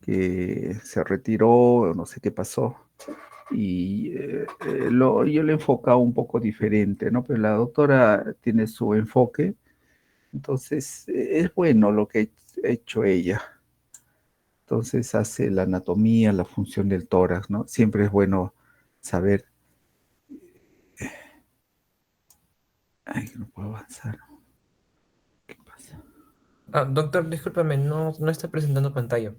que se retiró, no sé qué pasó, y yo le enfocaba un poco diferente, ¿no? Pero la doctora tiene su enfoque, entonces es bueno lo que ha hecho ella. Entonces hace la anatomía, la función del tórax, ¿no? Siempre es bueno saber. Ay, no puedo avanzar. ¿Qué pasa? Ah, doctor, discúlpame, no está presentando pantalla.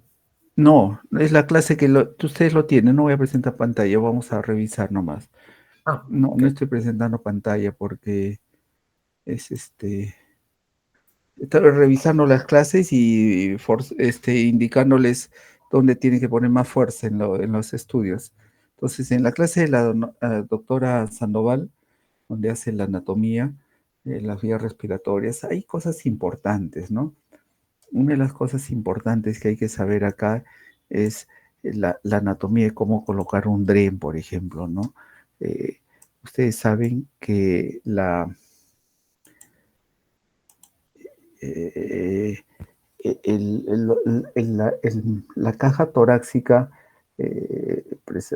No, es la clase que ustedes lo tienen. No voy a presentar pantalla, vamos a revisar nomás. Ah, No, ok. no estoy presentando pantalla porque es estaba revisando las clases y indicándoles dónde tienen que poner más fuerza en los estudios. Entonces, en la clase de la doctora Sandoval, donde hace la anatomía, las vías respiratorias, hay cosas importantes, ¿no? Una de las cosas importantes que hay que saber acá es la anatomía de cómo colocar un DREN, por ejemplo, ¿no? Eh, Ustedes saben que eh, la caja torácica,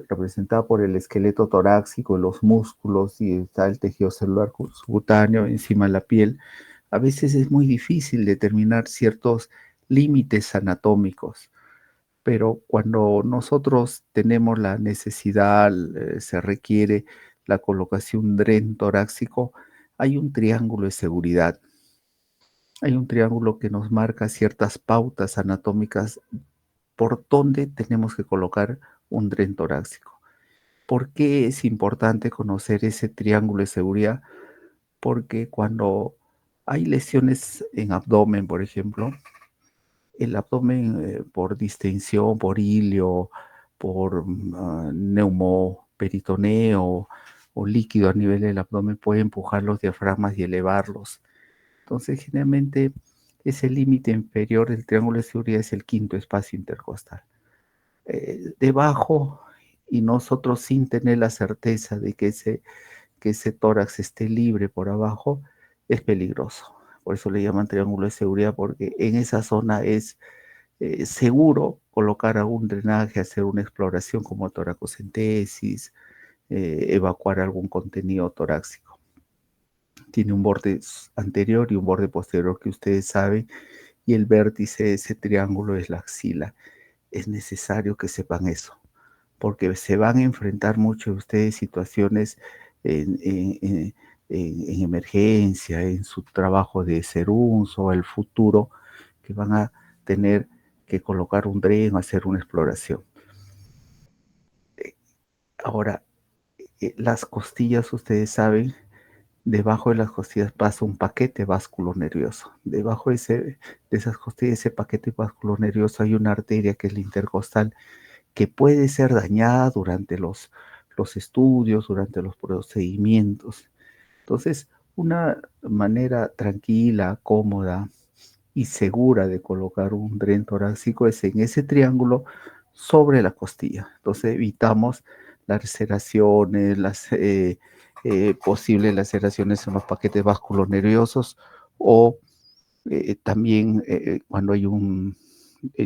representada por el esqueleto torácico, los músculos y está el tejido celular subcutáneo encima de la piel, a veces es muy difícil determinar ciertos límites anatómicos, pero cuando nosotros tenemos la necesidad, se requiere la colocación de un DREN torácico, hay un triángulo de seguridad. Hay un triángulo que nos marca ciertas pautas anatómicas por dónde tenemos que colocar un DREN torácico. ¿Por qué es importante conocer ese triángulo de seguridad? Porque cuando hay lesiones en abdomen, por ejemplo, el abdomen por distensión, por ilio, por neumoperitoneo o líquido a nivel del abdomen puede empujar los diafragmas y elevarlos. Entonces, generalmente, ese límite inferior del triángulo de seguridad es el quinto espacio intercostal. Debajo, y nosotros sin tener la certeza de que ese tórax esté libre por abajo, es peligroso. Por eso le llaman triángulo de seguridad, porque en esa zona es seguro colocar algún drenaje, hacer una exploración como toracocentesis, evacuar algún contenido torácico. Tiene un borde anterior y un borde posterior que ustedes saben, y el vértice de ese triángulo es la axila. Es necesario que sepan eso, porque se van a enfrentar muchos de ustedes situaciones en emergencia, en su trabajo de SERUNS o el futuro, que van a tener que colocar un DREN o hacer una exploración. Ahora, las costillas, ustedes saben, debajo de las costillas pasa un paquete vasculo nervioso. Debajo de esas costillas, ese paquete vasculo nervioso, hay una arteria que es la intercostal, que puede ser dañada durante los estudios, durante los procedimientos. Entonces, una manera tranquila, cómoda y segura de colocar un DREN torácico es en ese triángulo sobre la costilla. Entonces, evitamos las laceraciones, las posibles laceraciones en los paquetes vasculonerviosos o también cuando hay un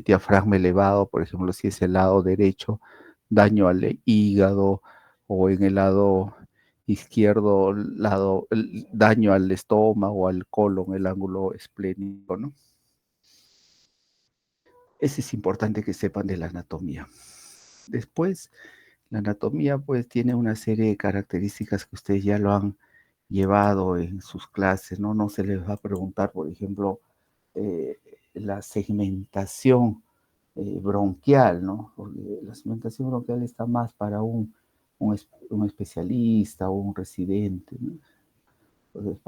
diafragma elevado, por ejemplo, si es el lado derecho, daño al hígado o en el lado izquierdo, daño al estómago, al colon, el ángulo esplénico, ¿no? Ese es importante que sepan de la anatomía. Después, la anatomía pues tiene una serie de características que ustedes ya lo han llevado en sus clases, ¿no? No se les va a preguntar, por ejemplo, eh, la segmentación bronquial, ¿no? Porque la segmentación bronquial está más para un especialista o un residente, ¿no? Entonces,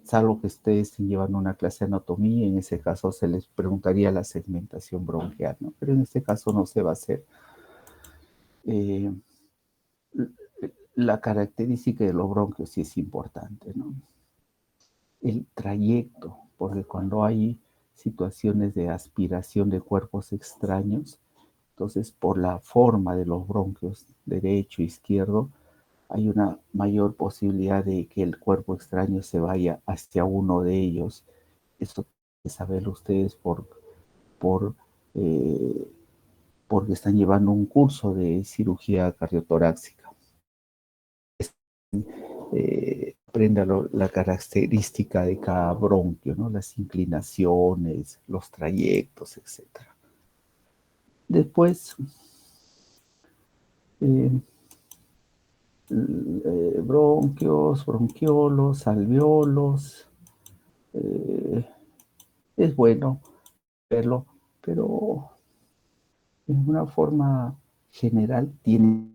salvo que ustedes estén llevando una clase de anatomía, en ese caso se les preguntaría la segmentación bronquial, ¿no? Pero en este caso no se va a hacer. Eh, la característica de los bronquios sí es importante, ¿no? El trayecto, porque cuando hay situaciones de aspiración de cuerpos extraños, entonces por la forma de los bronquios derecho e izquierdo, hay una mayor posibilidad de que el cuerpo extraño se vaya hacia uno de ellos. Eso tienen que saberlo ustedes por eh, porque están llevando un curso de cirugía cardiotorácica. Aprenda la característica de cada bronquio, ¿no? Las inclinaciones, los trayectos, etc. Después, bronquios, bronquiolos, alveolos. Es bueno verlo, pero en una forma general tenemos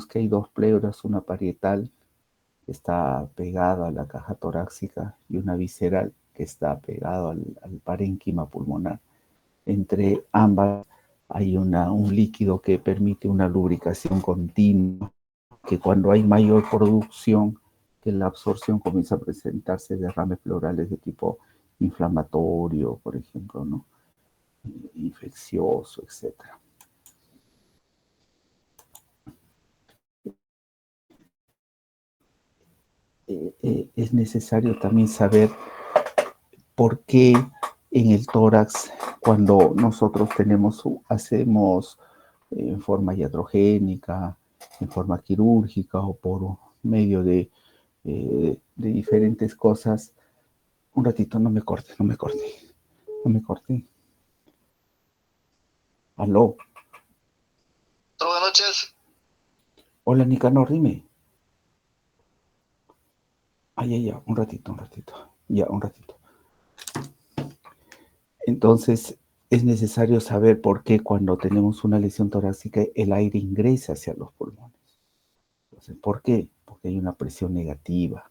que hay dos pleuras, una parietal que está pegada a la caja torácica y una visceral que está pegada al parénquima pulmonar. Entre ambas hay un líquido que permite una lubricación continua, que cuando hay mayor producción, que la absorción comienza a presentarse derrames pleurales de tipo inflamatorio, por ejemplo, ¿no? Infeccioso, etcétera. Es necesario también saber por qué en el tórax, cuando nosotros hacemos en forma iatrogénica, en forma quirúrgica o por medio de diferentes cosas. Un ratito, no me corte, no me corte, no me corte. Aló. Buenas noches. Hola, Nicanor, dime. Ya, un ratito. Ya, un ratito. Entonces, es necesario saber por qué cuando tenemos una lesión torácica el aire ingresa hacia los pulmones. Entonces, ¿por qué? Porque hay una presión negativa.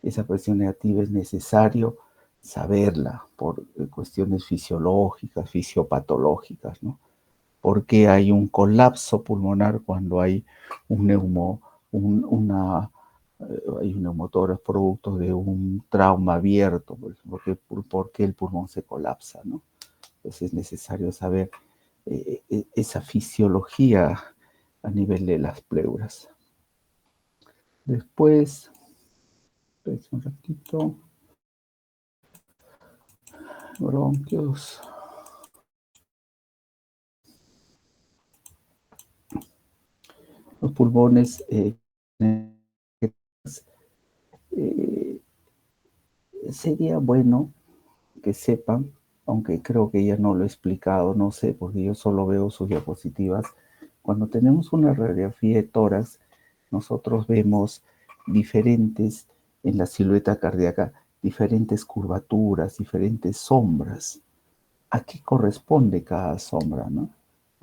Esa presión negativa es necesario saberla por cuestiones fisiológicas, fisiopatológicas, ¿no? Porque hay un colapso pulmonar cuando hay hay un neumotórax producto de un trauma abierto, porque el pulmón se colapsa, ¿no? Entonces es necesario saber esa fisiología a nivel de las pleuras. Después, un ratito, bronquios. Los pulmones sería bueno que sepan, aunque creo que ya no lo he explicado, no sé, porque yo solo veo sus diapositivas. Cuando tenemos una radiografía de tórax, nosotros vemos diferentes, en la silueta cardíaca, diferentes curvaturas, diferentes sombras. ¿A qué corresponde cada sombra, no?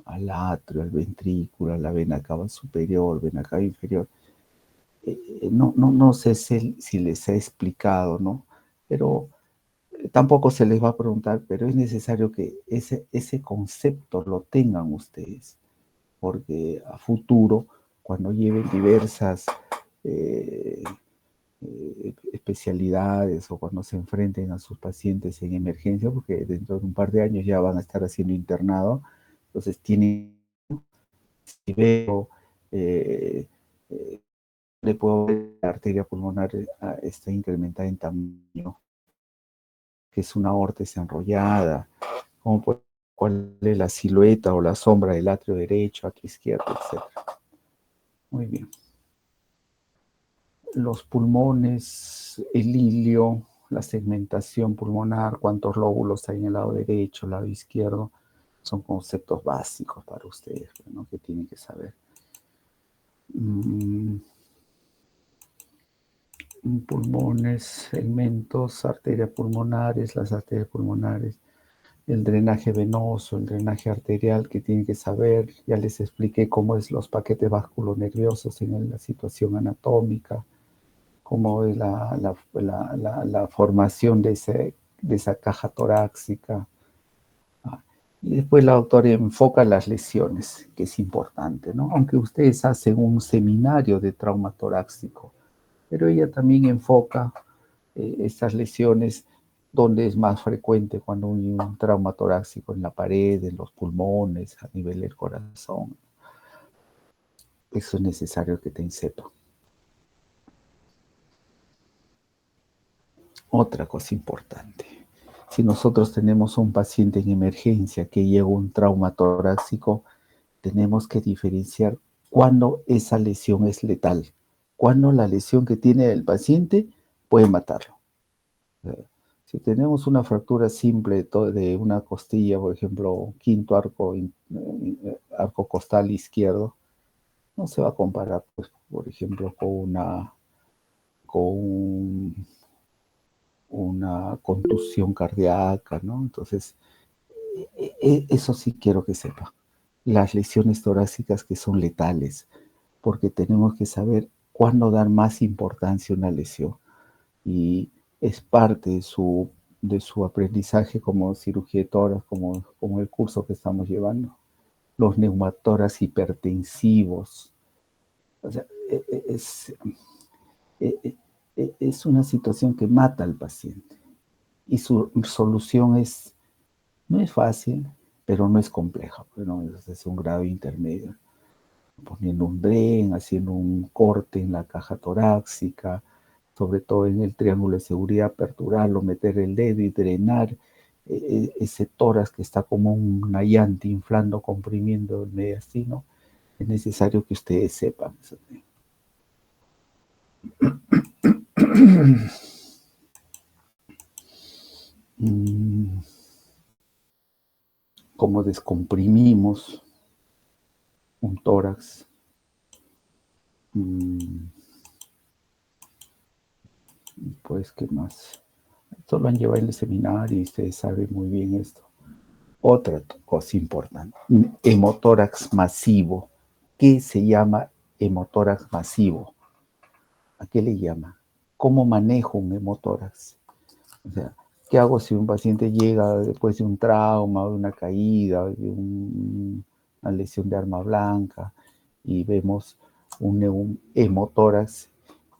Al atrio, al ventrículo, a la vena cava superior, vena cava inferior. No sé si les he explicado, ¿no? Pero tampoco se les va a preguntar, pero es necesario que ese concepto lo tengan ustedes, porque a futuro, cuando lleven diversas especialidades o cuando se enfrenten a sus pacientes en emergencia, porque dentro de un par de años ya van a estar haciendo internado, entonces tienen, si veo, eh, eh, le puedo ver la arteria pulmonar está incrementada en tamaño, que es una aorta enrollada, cuál es la silueta o la sombra del atrio derecho, atrio izquierdo, etc. Muy bien. Los pulmones, el ilio, la segmentación pulmonar, cuántos lóbulos hay en el lado derecho, el lado izquierdo, son conceptos básicos para ustedes, ¿no? Que tienen que saber. Pulmones, segmentos, arterias pulmonares, las arterias pulmonares, el drenaje venoso, el drenaje arterial que tienen que saber. Ya les expliqué cómo es los paquetes vasculonerviosos en la situación anatómica, cómo es la formación de esa caja torácica. Y después la doctora enfoca las lesiones, que es importante, ¿no? Aunque ustedes hacen un seminario de trauma torácico, pero ella también enfoca estas lesiones donde es más frecuente cuando hay un trauma torácico en la pared, en los pulmones, a nivel del corazón. Eso es necesario que te sepan. Otra cosa importante. Si nosotros tenemos un paciente en emergencia que llega un trauma torácico, tenemos que diferenciar cuándo esa lesión es letal, cuándo la lesión que tiene el paciente puede matarlo. Si tenemos una fractura simple de una costilla, por ejemplo, quinto arco, arco costal izquierdo, no se va a comparar, pues, por ejemplo, con una contusión cardíaca, ¿no? Entonces, eso sí quiero que sepa. Las lesiones torácicas que son letales, porque tenemos que saber cuándo dar más importancia a una lesión. Y es parte de su aprendizaje como cirugía de tórax, como el curso que estamos llevando. Los neumotórax hipertensivos. O sea, es una situación que mata al paciente. Y su solución no es fácil, pero no es compleja. Bueno, es un grado intermedio. Poniendo un dren, haciendo un corte en la caja torácica, sobre todo en el triángulo de seguridad, aperturarlo, meter el dedo y drenar ese tórax que está como una llanta inflando, comprimiendo el mediastino. Es necesario que ustedes sepan eso. Cómo descomprimimos un tórax. Pues, ¿qué más? Esto lo han llevado en el seminario y ustedes saben muy bien esto. Otra cosa importante, un hemotórax masivo. ¿Qué se llama hemotórax masivo? ¿A qué le llama? ¿Cómo manejo un hemotórax? O sea, ¿qué hago si un paciente llega después de un trauma, de una caída, de una lesión de arma blanca y vemos un hemotórax?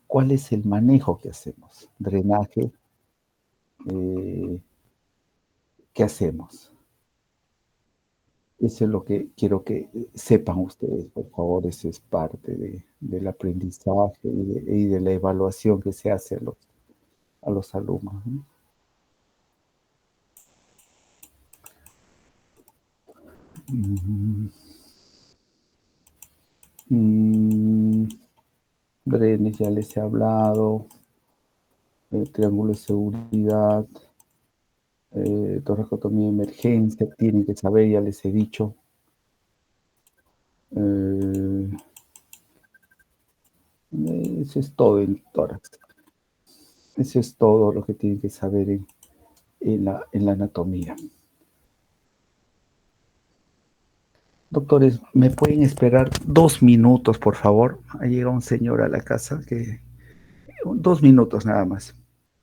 ¿Cuál es el manejo que hacemos? Drenaje. ¿Qué hacemos? Eso es lo que quiero que sepan ustedes, por favor. Eso es parte del aprendizaje y de la evaluación que se hace a los alumnos, ¿no? Brenes, ya les he hablado. Triángulo de seguridad. Toracotomía de emergencia. Tienen que saber, ya les he dicho. Eso es todo en tórax. Eso es todo lo que tienen que saber en la anatomía. Doctores, ¿me pueden esperar 2 minutos, por favor? Ha llegado un señor a la casa que... 2 minutos nada más.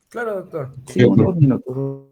Claro, doctor. Sí, 2 minutos.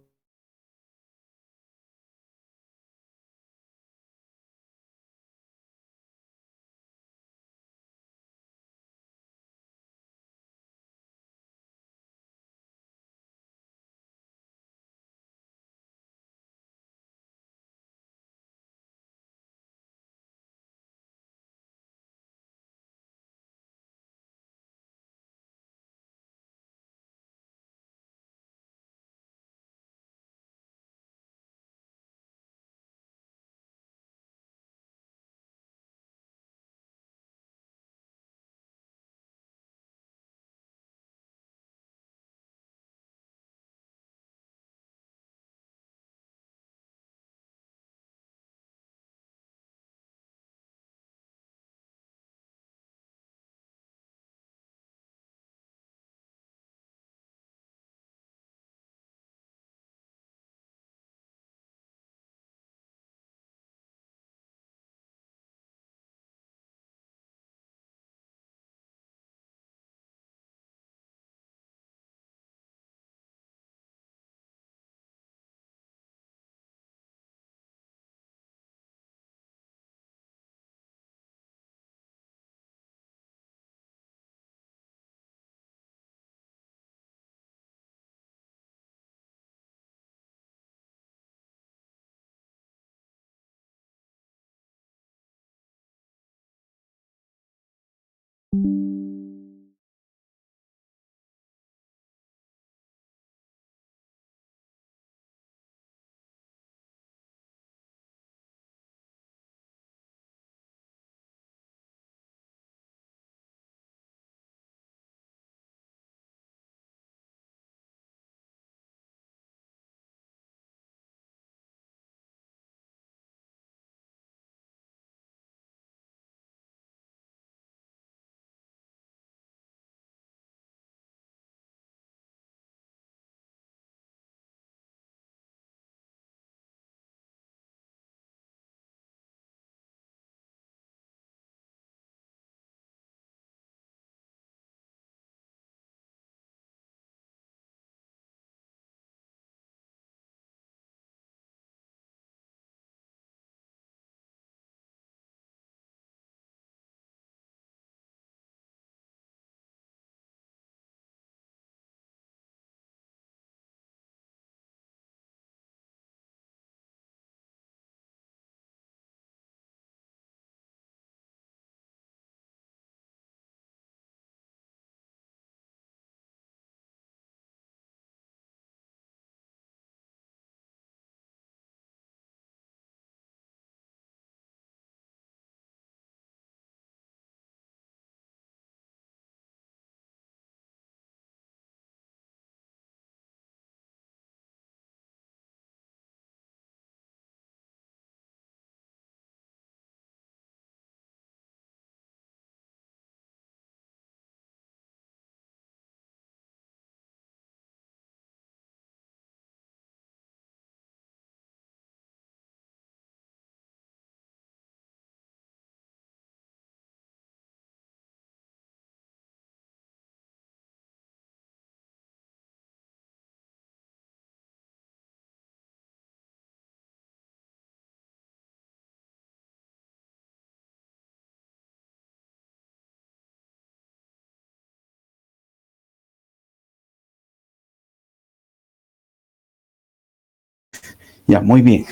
Ya, muy bien.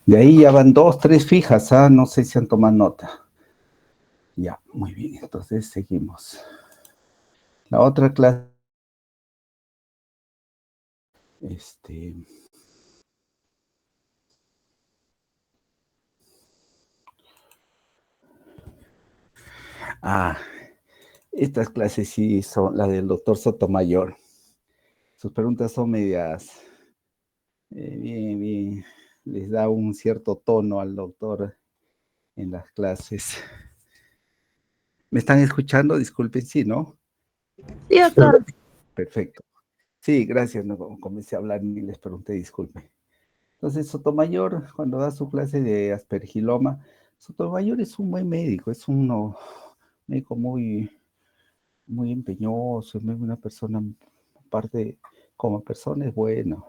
De ahí ya van 2, 3 fijas, ¿ah? No sé si han tomado nota. Ya, muy bien. Entonces seguimos. La otra clase, ah, estas clases sí son la del doctor Sotomayor. Sus preguntas son medias, bien, les da un cierto tono al doctor en las clases. ¿Me están escuchando? Disculpen, sí, ¿no? Sí, doctor. Perfecto. Sí, gracias. No, comencé a hablar y les pregunté, disculpe. Entonces, Sotomayor, cuando da su clase de aspergiloma, Sotomayor es un buen médico, es un médico muy empeñoso, es una persona, aparte, como persona es bueno,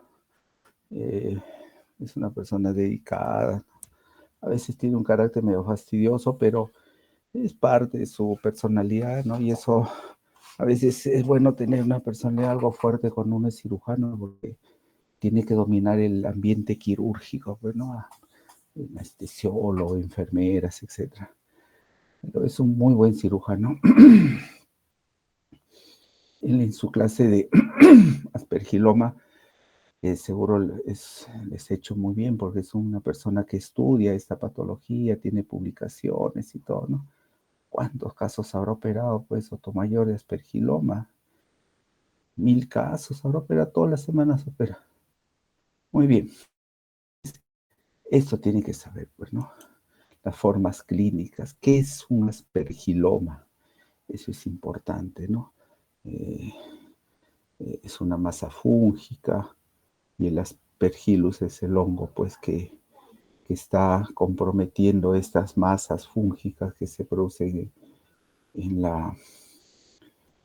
es una persona dedicada, a veces tiene un carácter medio fastidioso, pero es parte de su personalidad, ¿no? Y eso, a veces es bueno tener una personalidad algo fuerte cuando uno es cirujano, porque tiene que dominar el ambiente quirúrgico, bueno, anestesiólogo, enfermeras, etcétera. Pero es un muy buen cirujano. Él en su clase de aspergiloma, seguro les he hecho muy bien porque es una persona que estudia esta patología, tiene publicaciones y todo, ¿no? ¿Cuántos casos habrá operado, pues, Sotomayor de aspergiloma? 1000 casos habrá operado, todas las semanas opera. Muy bien. Esto tiene que saber, pues, ¿no? Las formas clínicas. ¿Qué es un aspergiloma? Eso es importante, ¿no? Eh, es una masa fúngica y el aspergillus es el hongo, pues, que está comprometiendo estas masas fúngicas que se producen en,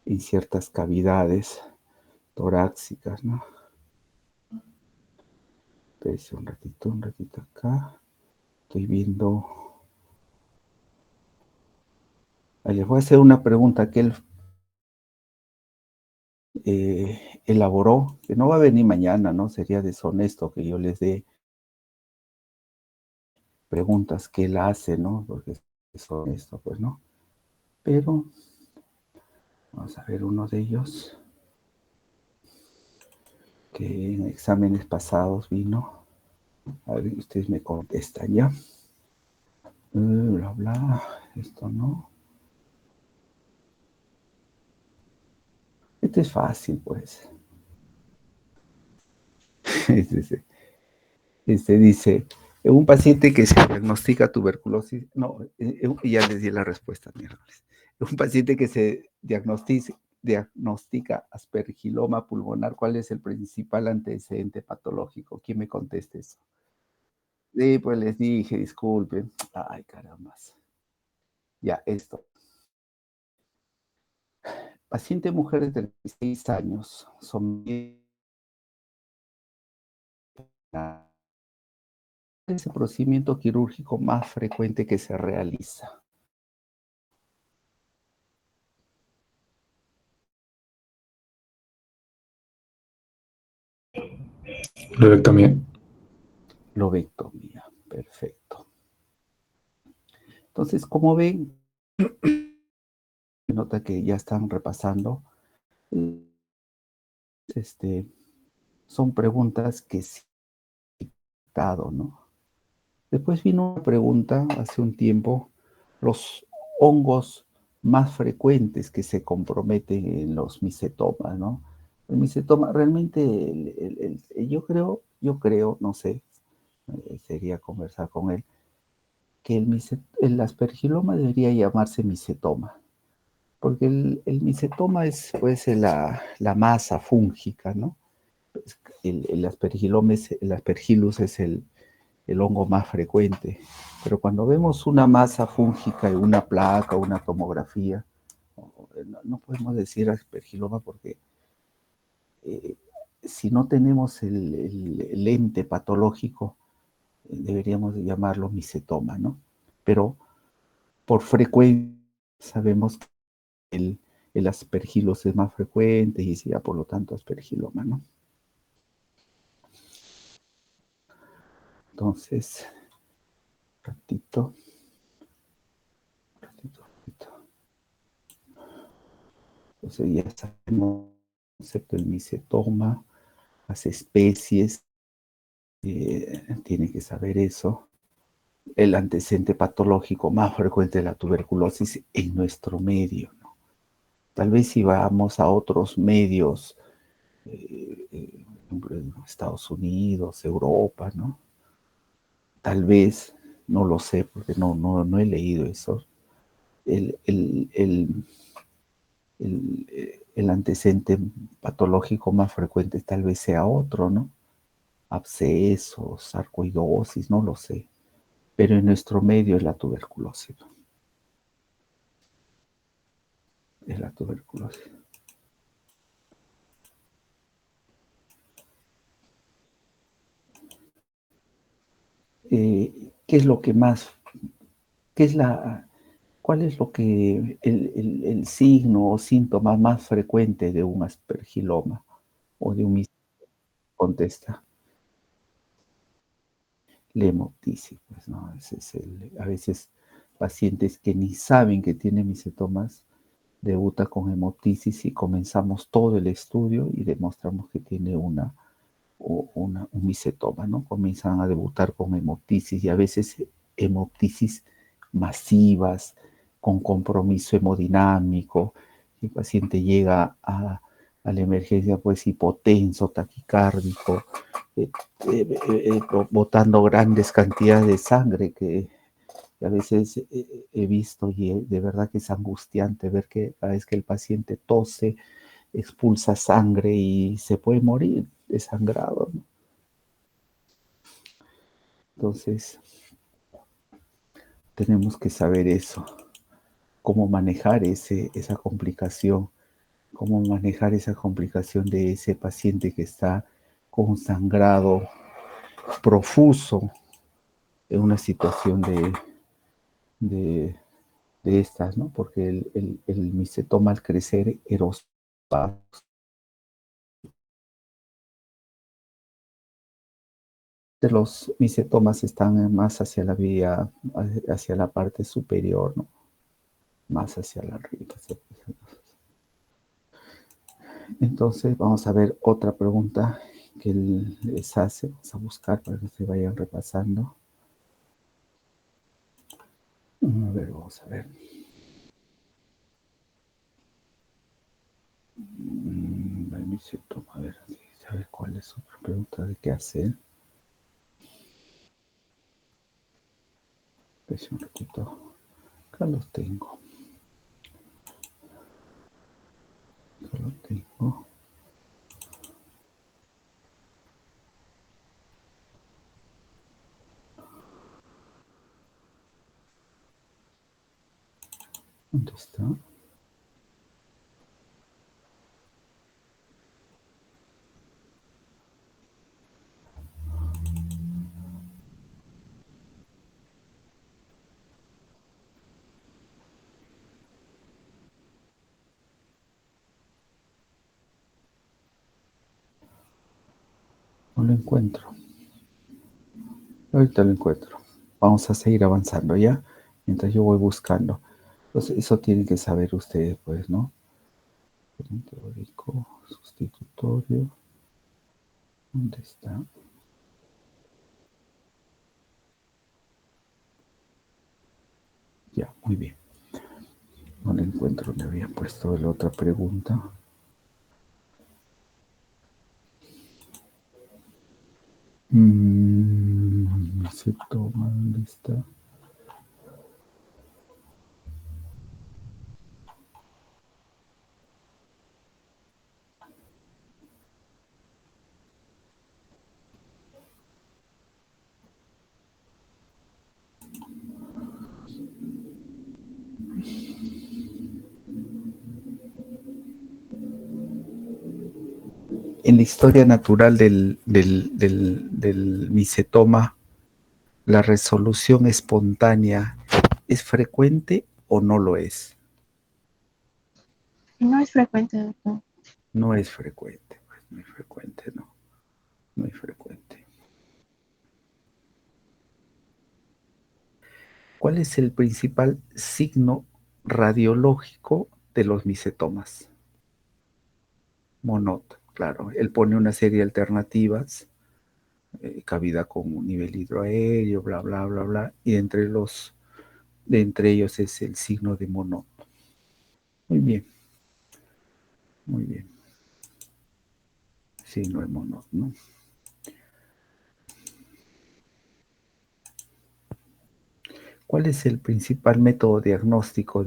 en ciertas cavidades torácicas, ¿no? Espérense un ratito acá. Estoy viendo. Les voy a hacer una pregunta que él elaboró, que no va a venir mañana, ¿no? Sería deshonesto que yo les dé preguntas que él hace, ¿no? Porque es honesto, pues, ¿no? Pero vamos a ver uno de ellos que en exámenes pasados vino. A ver, ustedes me contestan ya. Bla, bla. Esto no. Este es fácil, pues. Dice, un paciente que se diagnostica tuberculosis, no, ya les di la respuesta, miércoles. Un paciente que se diagnostica aspergiloma pulmonar, ¿cuál es el principal antecedente patológico? ¿Quién me conteste eso? Sí, pues les dije, disculpen. Ay, caramba. Ya, esto. Paciente mujer de 36 años, ese procedimiento quirúrgico más frecuente que se realiza. Lobectomía. Lobectomía, perfecto. Entonces, como ven, nota que ya están repasando. Son preguntas que sí he dado, ¿no? Después vino una pregunta hace un tiempo, los hongos más frecuentes que se comprometen en los micetomas, ¿no? El micetoma, realmente, yo creo, no sé, sería conversar con él, que el aspergiloma debería llamarse micetoma, porque el micetoma es, pues, la masa fúngica, ¿no? El aspergiloma el aspergillus es el hongo más frecuente. Pero cuando vemos una masa fúngica en una placa, una tomografía, no podemos decir aspergiloma porque eh, si no tenemos el ente patológico, deberíamos llamarlo micetoma, ¿no? Pero por frecuencia sabemos que el aspergillus es más frecuente y sería por lo tanto aspergiloma, ¿no? Entonces, ratito. Entonces ya sabemos el concepto del micetoma, las especies, tiene que saber eso. El antecedente patológico más frecuente de la tuberculosis en nuestro medio, ¿no? Tal vez si vamos a otros medios, en Estados Unidos, Europa, ¿no? Tal vez, no lo sé, porque no he leído eso. El antecedente patológico más frecuente tal vez sea otro, ¿no? Abscesos, sarcoidosis, no lo sé. Pero en nuestro medio es la tuberculosis, ¿no? Es la tuberculosis. ¿Qué es lo que más, qué es la, cuál es lo que, el signo o síntoma más frecuente de un aspergiloma o de un contesta? La hemoptisis, pues, ¿no? Ese es a veces pacientes que ni saben que tienen misetomas debuta con hemoptisis y comenzamos todo el estudio y demostramos que tiene un misetoma, ¿no? Comienzan a debutar con hemoptisis y a veces hemoptisis masivas, con compromiso hemodinámico. El paciente llega a la emergencia pues hipotenso, taquicárdico, botando grandes cantidades de sangre que a veces he visto y de verdad que es angustiante ver que cada vez que el paciente tose, expulsa sangre y se puede morir desangrado, ¿no? Entonces, tenemos que saber eso, cómo manejar esa complicación, cómo manejar esa complicación de ese paciente que está con un sangrado profuso en una situación de, de estas, ¿no? Porque el micetoma al crecer erosiona. Los micetomas están más hacia la vía, hacia la parte superior, ¿no? Más hacia la arriba. Entonces, vamos a ver otra pregunta que les hace. Vamos a buscar para que se vayan repasando. A ver, vamos a ver. A ver, ¿sabe cuál es otra pregunta de qué hacer? Espera un ratito. Acá los tengo. Acá los tengo. ¿Dónde está? No lo encuentro. Ahorita lo encuentro. Vamos a seguir avanzando ya, mientras yo voy buscando. Entonces, eso tienen que saber ustedes, pues, ¿no? Teórico, sustitutorio. ¿Dónde está? Ya, muy bien. No lo encuentro, le había puesto la otra pregunta. Se toma lista. En la historia natural del micetoma, ¿la resolución espontánea es frecuente o no lo es? No es frecuente, doctor. No es frecuente, pues muy frecuente, no. Muy frecuente. ¿Cuál es el principal signo radiológico de los micetomas? Monod, claro. Él pone una serie de alternativas, cavidad con un nivel hidroaéreo, bla, bla, bla, bla, y de entre ellos es el signo de Monod. Muy bien, muy bien. Signo de Monod, ¿no? ¿Cuál es el principal método diagnóstico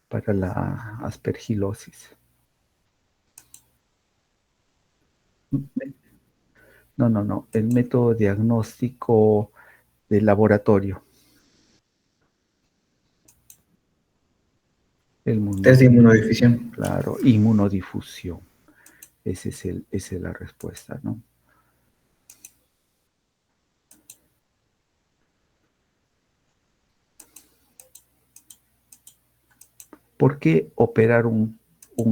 para la aspergilosis? No, no, no. El método diagnóstico de laboratorio. Test de inmunodifusión. Claro, inmunodifusión. Esa es la respuesta, ¿no? ¿Por qué operar un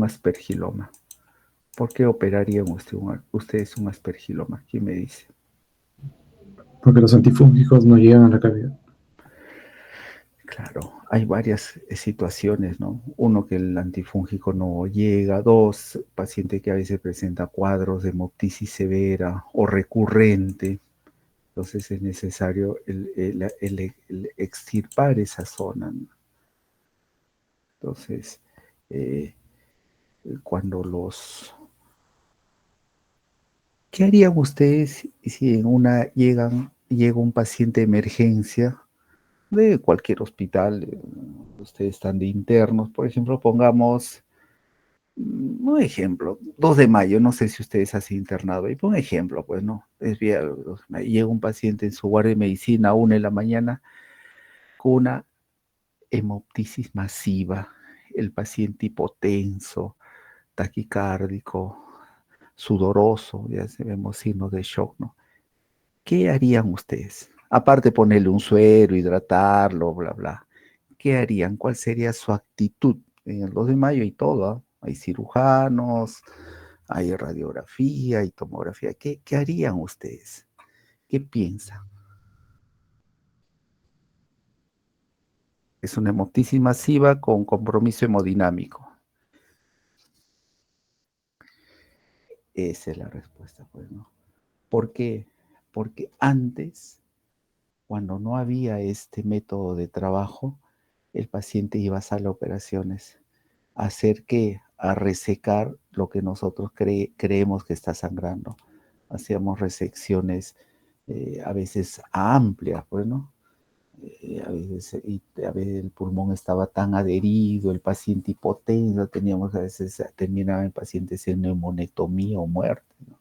aspergiloma? ¿Por qué operarían ustedes un aspergiloma? ¿Quién me dice? Porque los antifúngicos no llegan a la cavidad. Claro, hay varias situaciones, ¿no? Uno, que el antifúngico no llega. Dos, paciente que a veces presenta cuadros de hemoptisis severa o recurrente. Entonces es necesario el extirpar esa zona, ¿no? Entonces, cuando ¿qué harían ustedes si llega un paciente de emergencia de cualquier hospital? Ustedes están de internos, por ejemplo, pongamos un ejemplo, 2 de mayo, no sé si ustedes han sido internado, y un ejemplo, pues no, llega un paciente en su guardia de medicina a 1 de la mañana con una hemoptisis masiva, el paciente hipotenso, taquicárdico, sudoroso, ya vemos signos de shock, ¿no? ¿Qué harían ustedes? Aparte ponerle un suero, hidratarlo, bla, bla. ¿Qué harían? ¿Cuál sería su actitud? En el 2 de mayo hay todo, ¿ah? Hay cirujanos, hay radiografía, hay tomografía. ¿Qué harían ustedes? ¿Qué piensan? Es una hemoptisis masiva con compromiso hemodinámico. Esa es la respuesta, pues, ¿no? ¿Por qué? Porque antes, cuando no había este método de trabajo, el paciente iba a sala de operaciones a hacer qué, a resecar lo que nosotros creemos que está sangrando. Hacíamos resecciones a veces amplias, pues, ¿no? A veces el pulmón estaba tan adherido, el paciente hipotenso, teníamos a veces, terminaba en pacientes en neumonectomía o muerte, ¿no?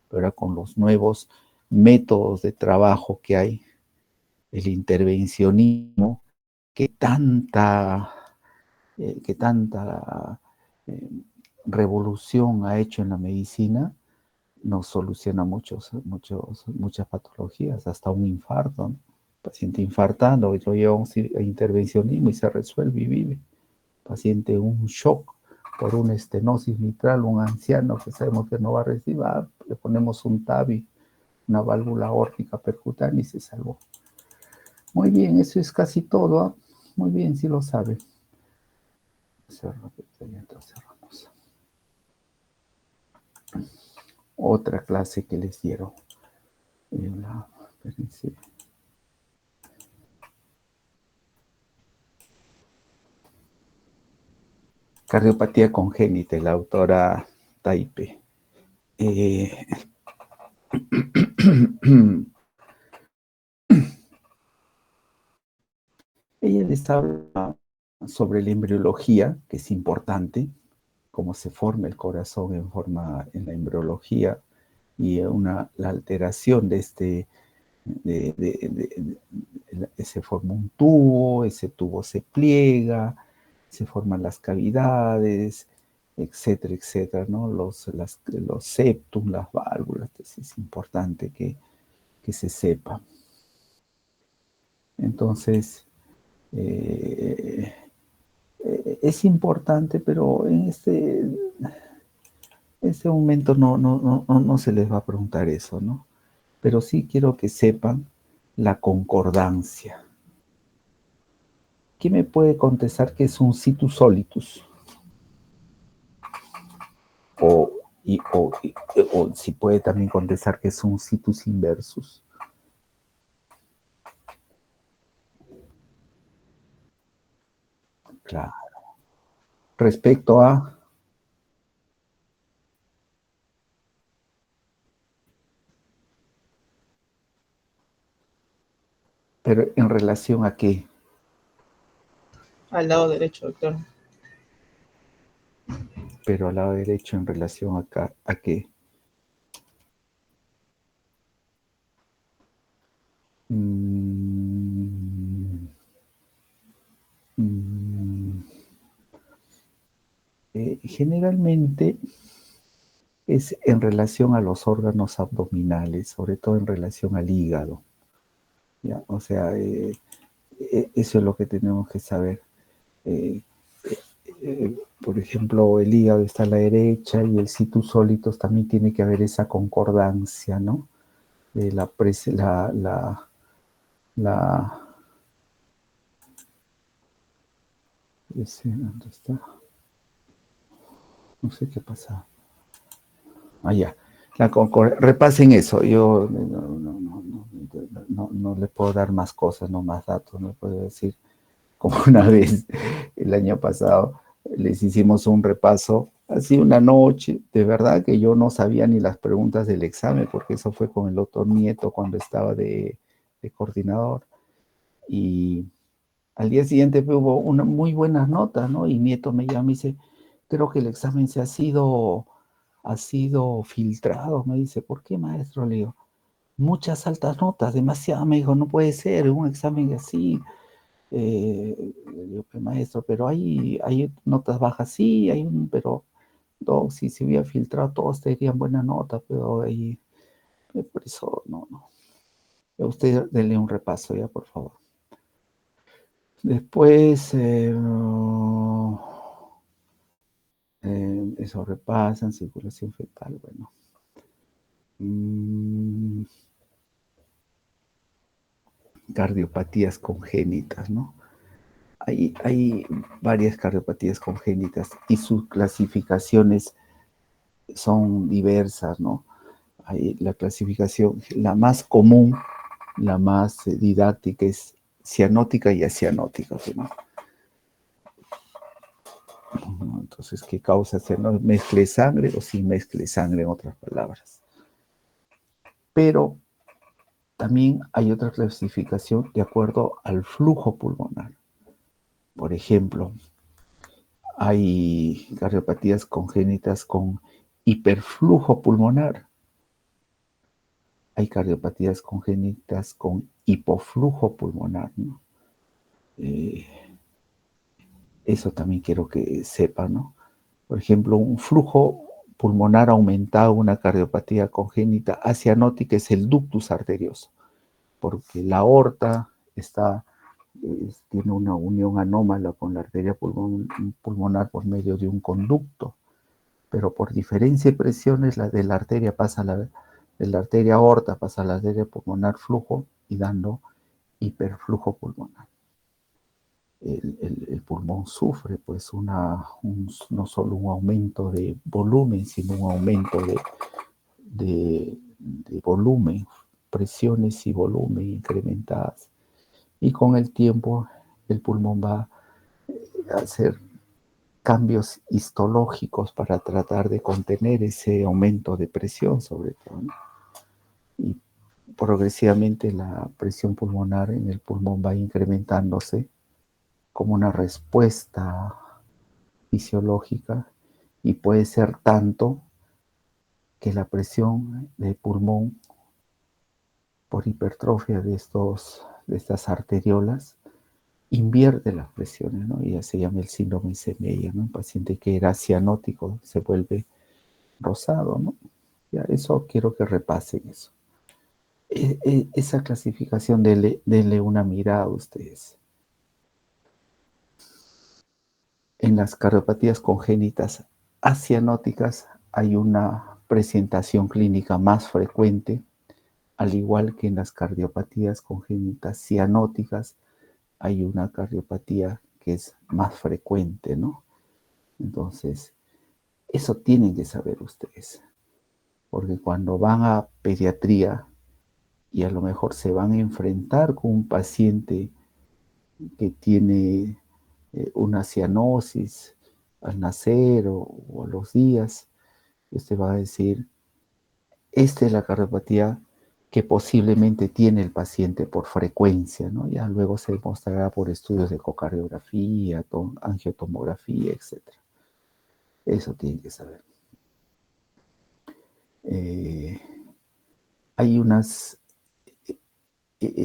Pero ahora con los nuevos métodos de trabajo que hay, el intervencionismo, que tanta eh, revolución ha hecho en la medicina, nos soluciona muchas patologías, hasta un infarto, ¿no? Paciente infartando, lo lleva a intervencionismo y se resuelve y vive. Paciente un shock por una estenosis mitral, un anciano que sabemos que no va a recibir, le ponemos un TAVI, una válvula aórtica percutánea y se salvó. Muy bien, eso es casi todo, ¿eh? Muy bien, si lo sabe. Entonces cerramos. Otra clase que les dieron. Cardiopatía congénita, la autora Taipe. Ella les habla sobre la embriología, que es importante, cómo se forma el corazón en la embriología, y la alteración de se forma un tubo, ese tubo se pliega, se forman las cavidades, etcétera, etcétera, ¿no? Los septum, las válvulas, es importante que se sepa. Entonces, es importante, pero en este momento no se les va a preguntar eso, ¿no? Pero sí quiero que sepan la concordancia. ¿Quién me puede contestar que es un situs solitus? O si puede también contestar que es un situs inversus. Claro. Respecto a... Pero en relación a qué. Al lado derecho, doctor. Pero al lado derecho en relación acá, ¿a qué? Generalmente es en relación a los órganos abdominales, sobre todo en relación al hígado. ¿Ya? O sea, eso es lo que tenemos que saber. Por ejemplo, el hígado está a la derecha y el situs solitus también tiene que haber esa concordancia, ¿no? De ¿dónde está? No sé qué pasa. Ya. Repasen eso. Yo no le puedo dar más cosas, no más datos. No puedo decir, como una vez el año pasado, les hicimos un repaso, así una noche, de verdad que yo no sabía ni las preguntas del examen, porque eso fue con el doctor Nieto cuando estaba de coordinador. Y al día siguiente hubo unas muy buenas notas, ¿no? Y Nieto me llama y dice, creo que el examen ha sido filtrado. Me dice, ¿por qué, maestro? Le digo, muchas altas notas, demasiado. Me dijo, no puede ser, un examen así. Digo, maestro, pero hay notas bajas, sí, pero no, si se hubiera filtrado todos tendrían buena nota, pero ahí, por eso, no. Usted denle un repaso ya, por favor. Después, eso repasan, circulación fetal, bueno. Cardiopatías congénitas, ¿no? Hay varias cardiopatías congénitas y sus clasificaciones son diversas, ¿no? Hay la clasificación, la más común, la más didáctica es cianótica y acianótica, ¿no? Entonces, ¿qué causa mezcle sangre o sin mezcle sangre, en otras palabras? Pero también hay otra clasificación de acuerdo al flujo pulmonar. Por ejemplo, hay cardiopatías congénitas con hiperflujo pulmonar. Hay cardiopatías congénitas con hipoflujo pulmonar, ¿no? Eso también quiero que sepan, ¿no? Por ejemplo, un flujo pulmonar aumentado, una cardiopatía congénita acianótica es el ductus arterioso, porque la aorta tiene una unión anómala con la arteria pulmonar por medio de un conducto, pero por diferencia de presiones la de la arteria de la arteria aorta pasa a la arteria pulmonar flujo y dando hiperflujo pulmonar. El pulmón sufre pues no solo un aumento de volumen, sino un aumento de volumen, presiones y volumen incrementadas. Y con el tiempo el pulmón va a hacer cambios histológicos para tratar de contener ese aumento de presión sobre todo, ¿no? Y progresivamente la presión pulmonar en el pulmón va incrementándose como una respuesta fisiológica y puede ser tanto que la presión de pulmón por hipertrofia de estas arteriolas invierte las presiones, ¿no? Y ya se llama el síndrome Semeyer, ¿no? Un paciente que era cianótico se vuelve rosado, ¿no? Ya, eso quiero que repasen eso. Esa clasificación, denle una mirada a ustedes. En las cardiopatías congénitas acianóticas hay una presentación clínica más frecuente, al igual que en las cardiopatías congénitas cianóticas, hay una cardiopatía que es más frecuente, ¿no? Entonces, eso tienen que saber ustedes, porque cuando van a pediatría y a lo mejor se van a enfrentar con un paciente que tiene una cianosis al nacer o a los días, usted va a decir, esta es la cardiopatía que posiblemente tiene el paciente por frecuencia, ¿no? Ya luego se demostrará por estudios de ecocardiografía, angiotomografía, etc. Eso tienen que saber. Hay unos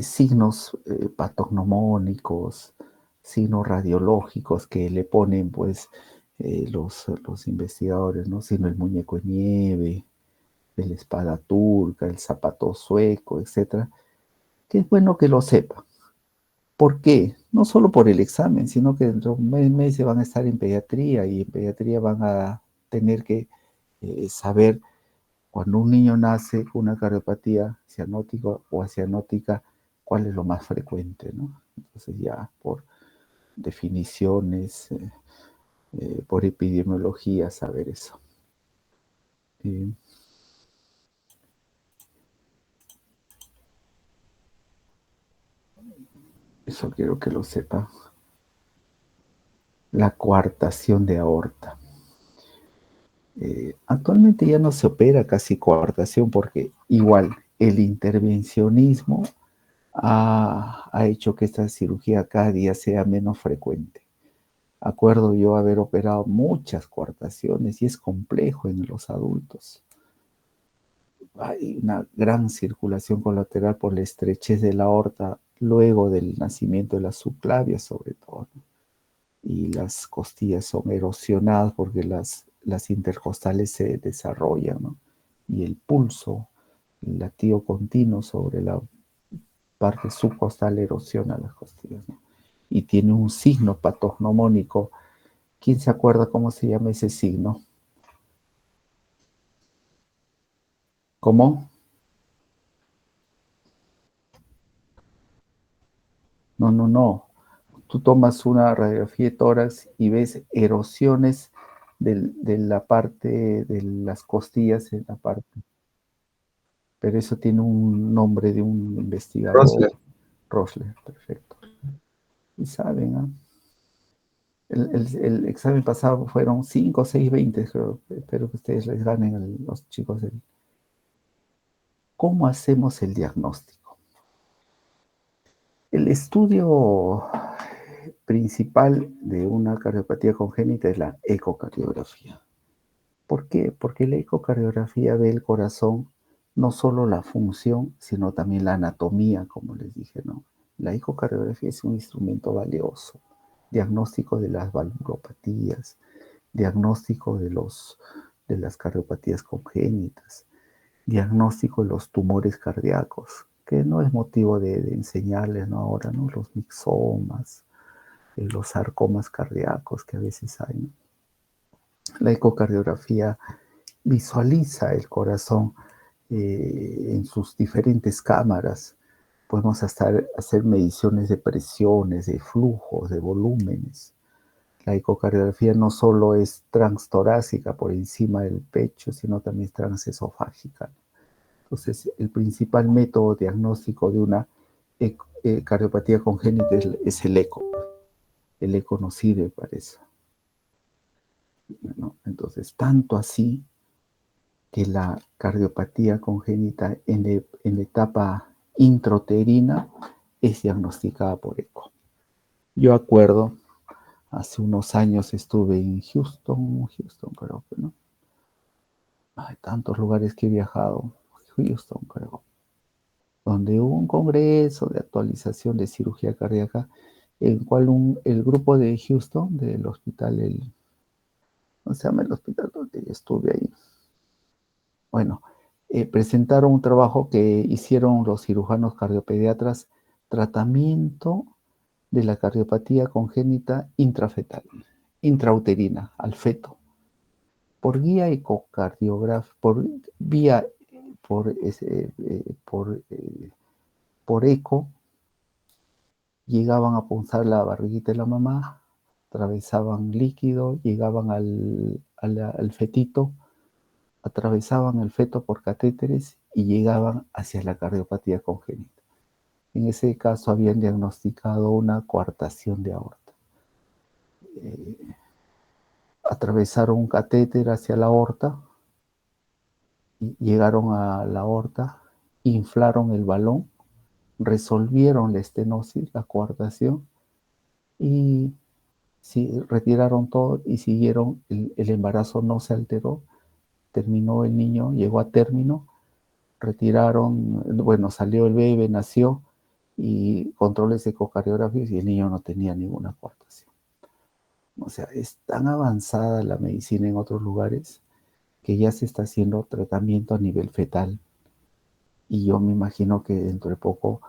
signos patognomónicos, signos radiológicos que le ponen pues los investigadores, ¿no? Signo del muñeco de nieve, de la espada turca, el zapato sueco, etcétera, que es bueno que lo sepan. ¿Por qué? No solo por el examen, sino que dentro de un mes van a estar en pediatría y en pediatría van a tener que saber cuando un niño nace con una cardiopatía cianótica o acianótica, cuál es lo más frecuente, ¿no? Entonces ya por definiciones, por epidemiología, saber eso. Eso quiero que lo sepa. La coartación de aorta. Actualmente ya no se opera casi coartación porque igual el intervencionismo ha hecho que esta cirugía cada día sea menos frecuente. Acuerdo yo haber operado muchas coartaciones y es complejo en los adultos. Hay una gran circulación colateral por la estrechez de la aorta luego del nacimiento de las subclavias sobre todo, ¿no? Y las costillas son erosionadas porque las intercostales se desarrollan, ¿no? Y el pulso, el latido continuo sobre la parte subcostal erosiona las costillas, ¿no? Y tiene un signo patognomónico. ¿Quién se acuerda cómo se llama ese signo? ¿Cómo? No. Tú tomas una radiografía de tórax y ves erosiones de la parte de las costillas en la parte. Pero eso tiene un nombre de un investigador. Rosler. Rosler, perfecto. Y saben, ¿no? El examen pasado fueron 5 o 6 20, creo. Espero que ustedes les ganen los chicos. ¿Cómo hacemos el diagnóstico? El estudio principal de una cardiopatía congénita es la ecocardiografía. ¿Por qué? Porque la ecocardiografía ve el corazón, no solo la función, sino también la anatomía, como les dije, ¿no? La ecocardiografía es un instrumento valioso. Diagnóstico de las valvulopatías, diagnóstico de las cardiopatías congénitas, diagnóstico de los tumores cardíacos, que no es motivo de enseñarles, ¿no? Ahora, ¿no? Los mixomas, los sarcomas cardíacos que a veces hay, ¿no? La ecocardiografía visualiza el corazón en sus diferentes cámaras. Podemos hacer mediciones de presiones, de flujos, de volúmenes. La ecocardiografía no solo es transtorácica por encima del pecho, sino también es transesofágica. Entonces, el principal método diagnóstico de una cardiopatía congénita es el eco. El eco nos sirve para eso, ¿no? Entonces, tanto así que la cardiopatía congénita en la etapa intrauterina es diagnosticada por eco. Yo acuerdo, hace unos años estuve en Houston creo que, ¿no? Hay tantos lugares que he viajado, Houston creo, donde hubo un congreso de actualización de cirugía cardíaca, en el cual el grupo de Houston, del hospital, ¿cómo se llama el hospital donde yo estuve ahí? Bueno, presentaron un trabajo que hicieron los cirujanos cardiopediatras, tratamiento de la cardiopatía congénita intrafetal, intrauterina, al feto, por guía ecocardiográfica, por eco, llegaban a punzar la barriguita de la mamá, atravesaban líquido, llegaban al fetito, atravesaban el feto por catéteres y llegaban hacia la cardiopatía congénita. En ese caso habían diagnosticado una coartación de aorta. Atravesaron un catéter hacia la aorta, y llegaron a la aorta, inflaron el balón, resolvieron la estenosis, la coartación, y sí, retiraron todo y siguieron, el embarazo no se alteró, terminó el niño, llegó a término, retiraron, bueno, salió el bebé, nació, y controles ecocardiográficos y el niño no tenía ninguna coartación. O sea, es tan avanzada la medicina en otros lugares que ya se está haciendo tratamiento a nivel fetal. Y yo me imagino que dentro de poco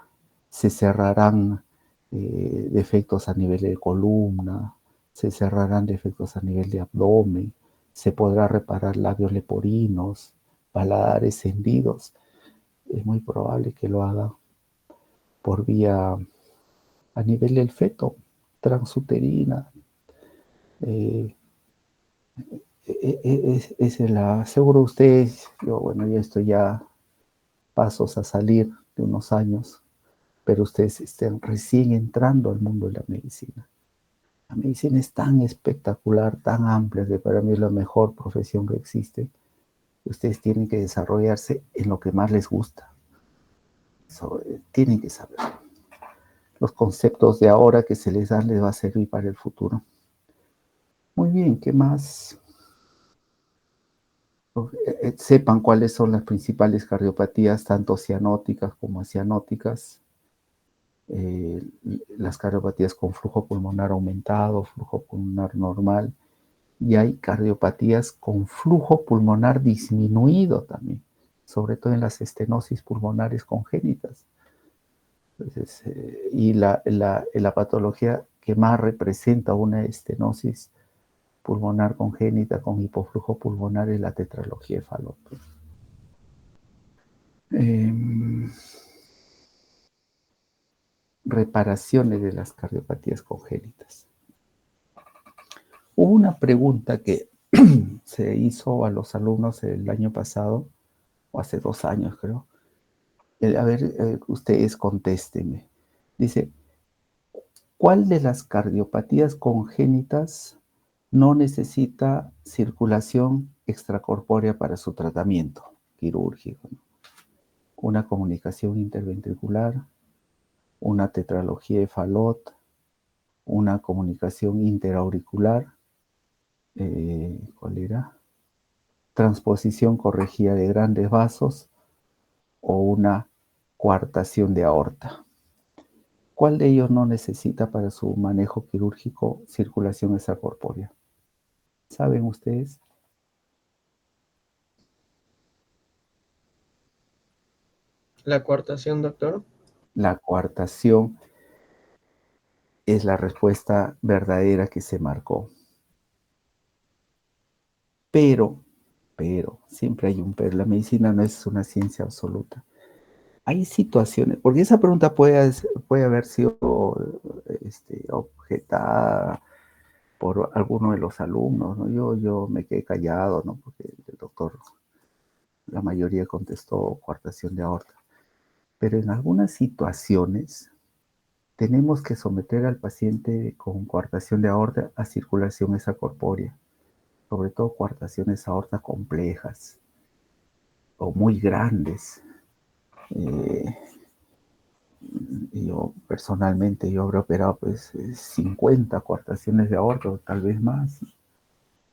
se cerrarán defectos a nivel de columna, se cerrarán defectos a nivel de abdomen, se podrá reparar labios leporinos, paladares hendidos. Es muy probable que lo haga por vía a nivel del feto, transuterina. Seguro ustedes, yo ya estoy ya pasos a salir de unos años, pero ustedes estén recién entrando al mundo de la medicina. La medicina es tan espectacular, tan amplia, que para mí es la mejor profesión que existe. Ustedes tienen que desarrollarse en lo que más les gusta. Eso, tienen que saber. Los conceptos de ahora que se les dan les va a servir para el futuro. Muy bien, ¿qué más? Sepan cuáles son las principales cardiopatías, tanto cianóticas como cianóticas. Las cardiopatías con flujo pulmonar aumentado, flujo pulmonar normal, y hay cardiopatías con flujo pulmonar disminuido también, sobre todo en las estenosis pulmonares congénitas. Entonces, y la patología que más representa una estenosis pulmonar congénita con hipoflujo pulmonar es la tetralogía de Fallot. Reparaciones de las cardiopatías congénitas. Hubo una pregunta que se hizo a los alumnos el año pasado, o hace 2 años creo. A ver, ustedes contéstenme. Dice, ¿cuál de las cardiopatías congénitas no necesita circulación extracorpórea para su tratamiento quirúrgico? Una comunicación interventricular, una tetralogía de Fallot, una comunicación interauricular, ¿cuál era? Transposición corregida de grandes vasos o una coartación de aorta. ¿Cuál de ellos no necesita para su manejo quirúrgico circulación extracorpórea? ¿Saben ustedes? La coartación, doctor. La coartación es la respuesta verdadera que se marcó. Pero, siempre hay un pero. La medicina no es una ciencia absoluta. Hay situaciones, porque esa pregunta puede haber sido objetada por alguno de los alumnos, ¿no? Yo me quedé callado, ¿no? Porque el doctor, la mayoría contestó coartación de aorta. Pero en algunas situaciones tenemos que someter al paciente con coartación de aorta a circulación extracorpórea, sobre todo coartaciones aorta complejas o muy grandes. Yo personalmente, yo habré operado pues 50 coartaciones de aorta, o tal vez más.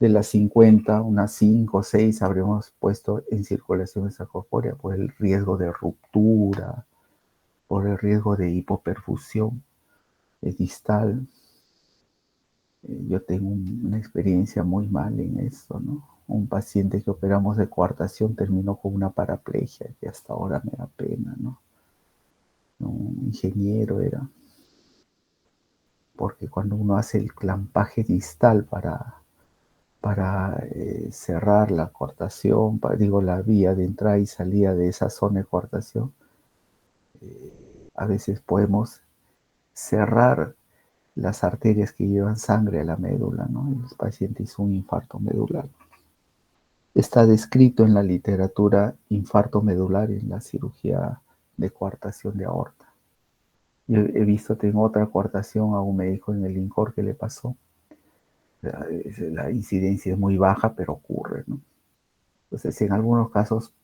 De las 50, unas 5 o 6 habremos puesto en circulación extracorpórea por el riesgo de ruptura, por el riesgo de hipoperfusión distal. Yo tengo una experiencia muy mal en esto, ¿no? Un paciente que operamos de coartación terminó con una paraplegia que hasta ahora me da pena, ¿no? Un ingeniero era. Porque cuando uno hace el clampaje distal para cerrar la coartación, la vía de entrada y salida de esa zona de coartación, a veces podemos cerrar las arterias que llevan sangre a la médula, ¿no? El paciente hizo un infarto medular. Está descrito en la literatura infarto medular en la cirugía de coartación de aorta. Yo he visto en otra coartación a un médico en el INCOR que le pasó. La incidencia es muy baja, pero ocurre, ¿no? Entonces, en algunos casos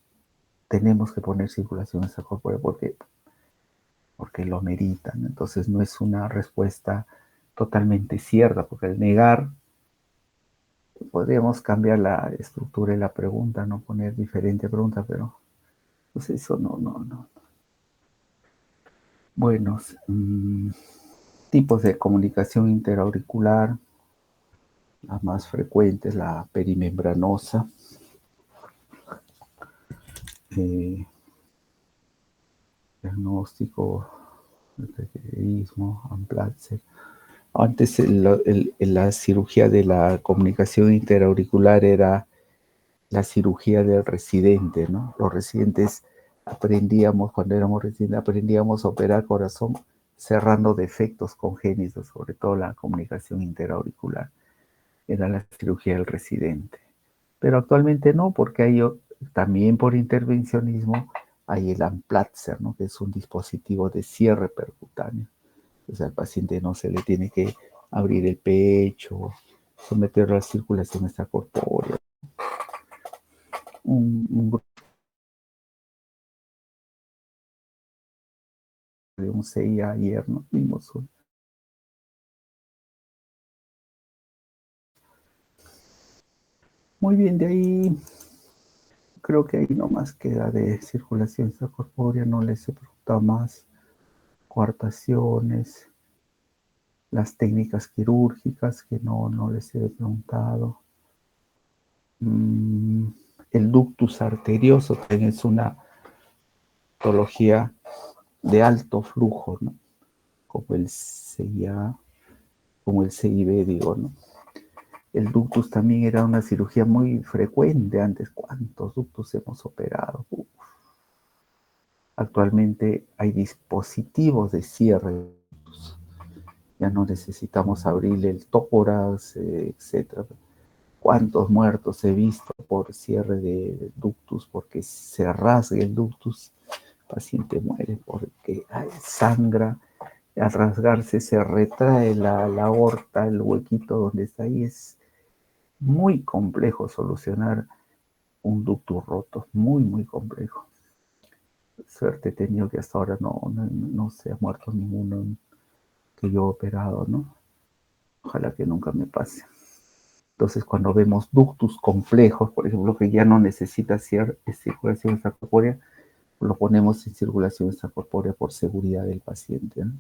tenemos que poner circulación extracorpórea porque lo meritan. Entonces, no es una respuesta totalmente cierta, porque al negar, podríamos cambiar la estructura de la pregunta, no poner diferente pregunta, pero pues eso no. Bueno, tipos de comunicación interauricular, la más frecuente es la perimembranosa. Diagnóstico, Amplatzer. Antes la cirugía de la comunicación interauricular era la cirugía del residente, ¿no? Los residentes aprendíamos, cuando éramos residentes, aprendíamos a operar corazón cerrando defectos congénitos, sobre todo la comunicación interauricular. Era la cirugía del residente. Pero actualmente no, porque hay también por intervencionismo hay el Amplatzer, ¿no? Que es un dispositivo de cierre percutáneo. O sea, al paciente no se le tiene que abrir el pecho, someterlo a la circulación extracorpórea. Un grupo de un CIA ayer, ¿no? Vimos un... Muy bien, de ahí creo que ahí nomás queda de circulación extracorpórea, no les he preguntado más. Coartaciones, las técnicas quirúrgicas que no les he preguntado. El ductus arterioso también es una patología de alto flujo, ¿no? Como el CIA, como el CIB, digo, ¿no? El ductus también era una cirugía muy frecuente antes. ¿Cuántos ductus hemos operado? Uf. Actualmente hay dispositivos de cierre. Ya no necesitamos abrirle el tórax, etc. ¿Cuántos muertos he visto por cierre de ductus? Porque se rasga el ductus, el paciente muere porque sangra. Al rasgarse se retrae la aorta, el huequito donde está ahí. Es muy complejo solucionar un ductus roto, muy complejo. Suerte he tenido que hasta ahora no se ha muerto ninguno que yo he operado, ¿no? Ojalá que nunca me pase. Entonces, cuando vemos ductus complejos, por ejemplo, que ya no necesita circulación extracorpórea, lo ponemos en circulación extracorpórea por seguridad del paciente, ¿no?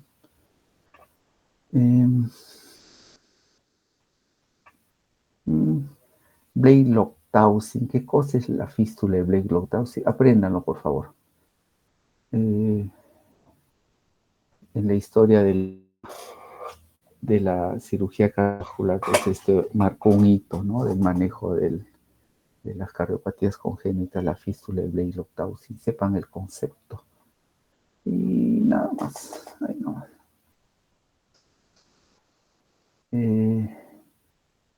Blake-Loctaussig. ¿Qué cosa es la fístula de Blake-Loctaussig? Apréndanlo, por favor. En la historia de la cirugía cardiovascular, pues marcó un hito, ¿no? Del manejo de las cardiopatías congénitas, la fístula de Blake-Loctaussig. Sepan el concepto. Y nada más. Ahí no.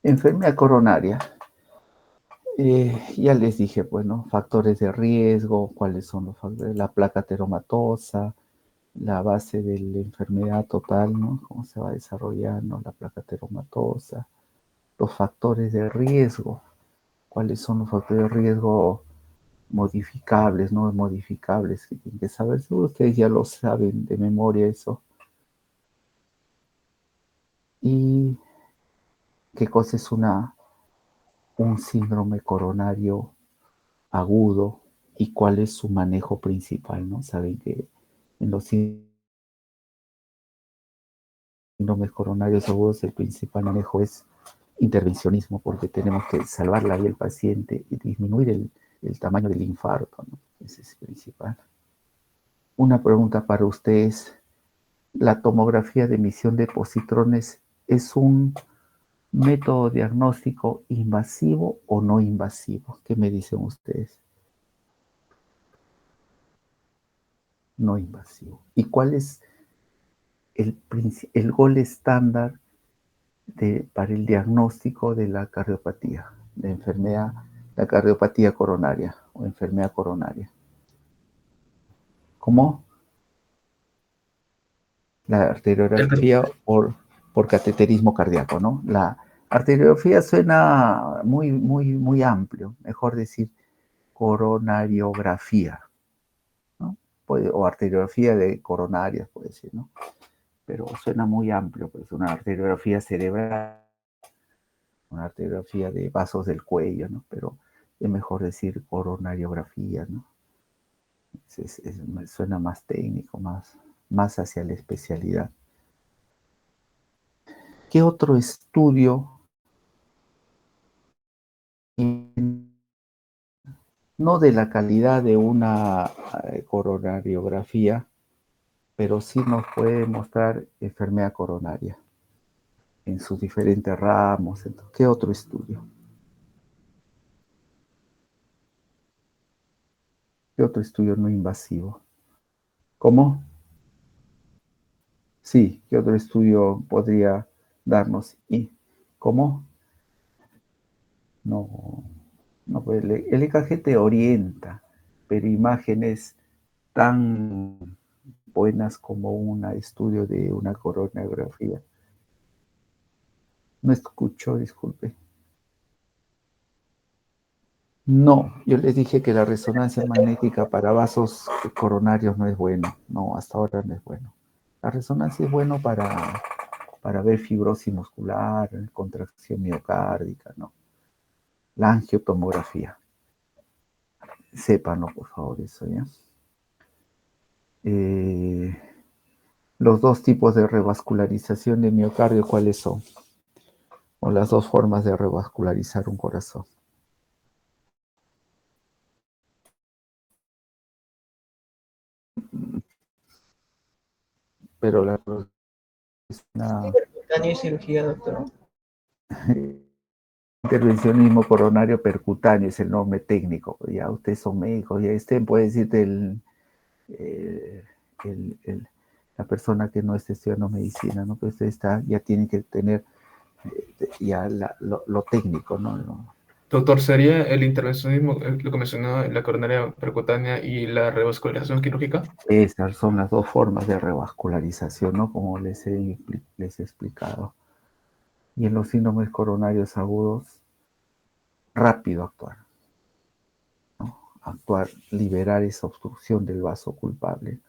Enfermedad coronaria. Ya les dije, bueno, factores de riesgo, cuáles son los factores, la placa teromatosa, la base de la enfermedad total, ¿no? Cómo se va desarrollando la placa teromatosa, los factores de riesgo, cuáles son los factores de riesgo modificables, no modificables, que tienen que saber, seguro ustedes ya lo saben de memoria eso. Y qué cosa es un síndrome coronario agudo y cuál es su manejo principal, ¿no? Saben que en los síndromes coronarios agudos el principal manejo es intervencionismo, porque tenemos que salvar la vida del paciente y disminuir el tamaño del infarto, ¿no? Ese es el principal. Una pregunta para ustedes. ¿La tomografía de emisión de positrones es un método diagnóstico invasivo o no invasivo? ¿Qué me dicen ustedes? No invasivo. ¿Y cuál es el gol estándar para el diagnóstico de la cardiopatía, de enfermedad, la cardiopatía coronaria o enfermedad coronaria. ¿Cómo? La arteriografía por cateterismo cardíaco, ¿no? La arteriografía suena muy amplio, mejor decir coronariografía, ¿no? O arteriografía de coronarias, puede decir, ¿no? Pero suena muy amplio, pues una arteriografía cerebral, una arteriografía de vasos del cuello, ¿no? Pero es mejor decir coronariografía, ¿no? Suena más técnico, más hacia la especialidad. ¿Qué otro estudio, no de la calidad de una coronariografía, pero sí nos puede mostrar enfermedad coronaria en sus diferentes ramos? Entonces, ¿qué otro estudio? ¿Qué otro estudio no invasivo? ¿Cómo? Sí, ¿qué otro estudio podría darnos? ¿Y cómo? No, pues el EKG te orienta, pero imágenes tan buenas como un estudio de una coronariografía. No escucho, disculpe. No, yo les dije que la resonancia magnética para vasos coronarios no es bueno. No, hasta ahora no es bueno. La resonancia es bueno para ver fibrosis muscular, contracción miocárdica, ¿no? La angiotomografía. Sépanlo, por favor, eso, ¿ya? Los dos tipos de revascularización de miocardio, ¿cuáles son? O las dos formas de revascularizar un corazón. Pero la es una Percutáneo y cirugía, doctor. intervencionismo coronario percutáneo, es el nombre técnico. Ya ustedes son médicos, ya puede decirte la persona que no esté estudiando medicina, ¿no? Pero usted ya tiene que tener ya lo técnico, ¿no? Doctor, ¿sería el intervencionismo, lo que mencionaba, la coronaria percutánea y la revascularización quirúrgica? Esas son las dos formas de revascularización, ¿no? Como les he explicado. Y en los síndromes coronarios agudos, rápido actuar, ¿no? Actuar, liberar esa obstrucción del vaso culpable.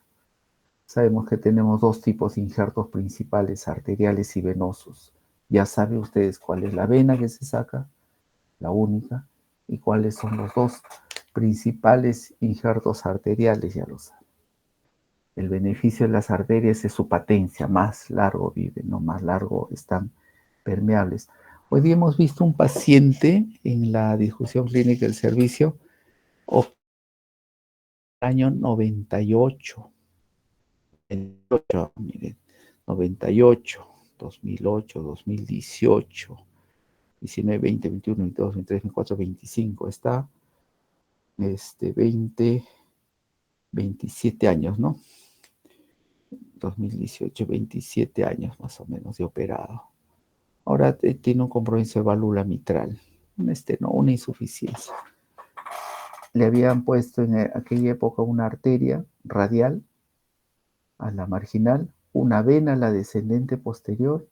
Sabemos que tenemos dos tipos de injertos principales, arteriales y venosos. Ya saben ustedes cuál es la vena que se saca, la única, y cuáles son los dos principales injertos arteriales, ya lo saben. El beneficio de las arterias es su patencia, más largo viven, ¿no? Más largo están permeables. Hoy día hemos visto un paciente en la discusión clínica del servicio, año 98, miren, 98, 2008, 2018, 19, 20, 21, 22, 23, 24, 25, está 20, 27 años, ¿no? 2018, 27 años más o menos de operado. Ahora tiene un compromiso de válvula mitral, una insuficiencia. Le habían puesto en aquella época una arteria radial a la marginal, una vena a la descendente posterior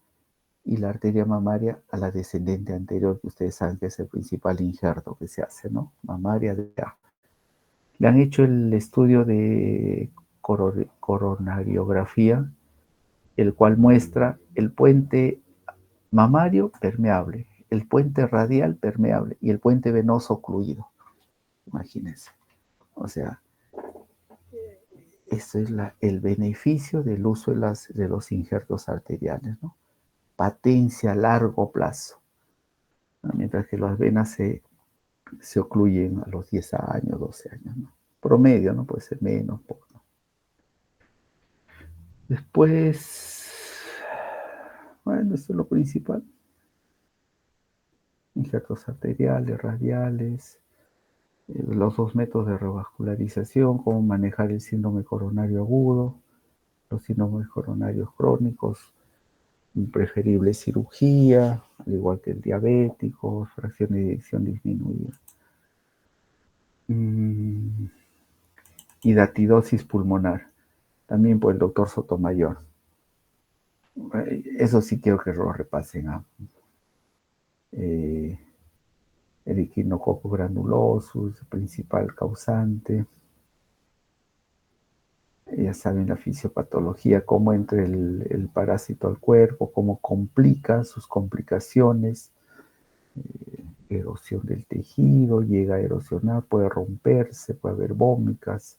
y la arteria mamaria a la descendente anterior, que ustedes saben que es el principal injerto que se hace, ¿no? Mamaria de A. Le han hecho el estudio de coronariografía, el cual muestra el puente mamario permeable, el puente radial permeable y el puente venoso ocluido. Imagínense. O sea, eso es el beneficio del uso de los injertos arteriales, ¿no? Patencia a largo plazo, ¿no? Mientras que las venas se ocluyen a los 10 años, 12 años, ¿no? Promedio, ¿no? Puede ser menos, poco. Después, bueno, eso es lo principal. Injertos arteriales, radiales, los dos métodos de revascularización, cómo manejar el síndrome coronario agudo, Los síndromes coronarios crónicos, preferible cirugía, al igual que el diabético, fracción de eyección disminuida. Hidatidosis pulmonar, también por el doctor Sotomayor. Eso sí quiero que lo repasen. El equinococo granulosus, principal causante. Ya saben la fisiopatología, cómo entra el parásito al cuerpo, cómo complica sus complicaciones, erosión del tejido, llega a erosionar, puede romperse, puede haber vómicas,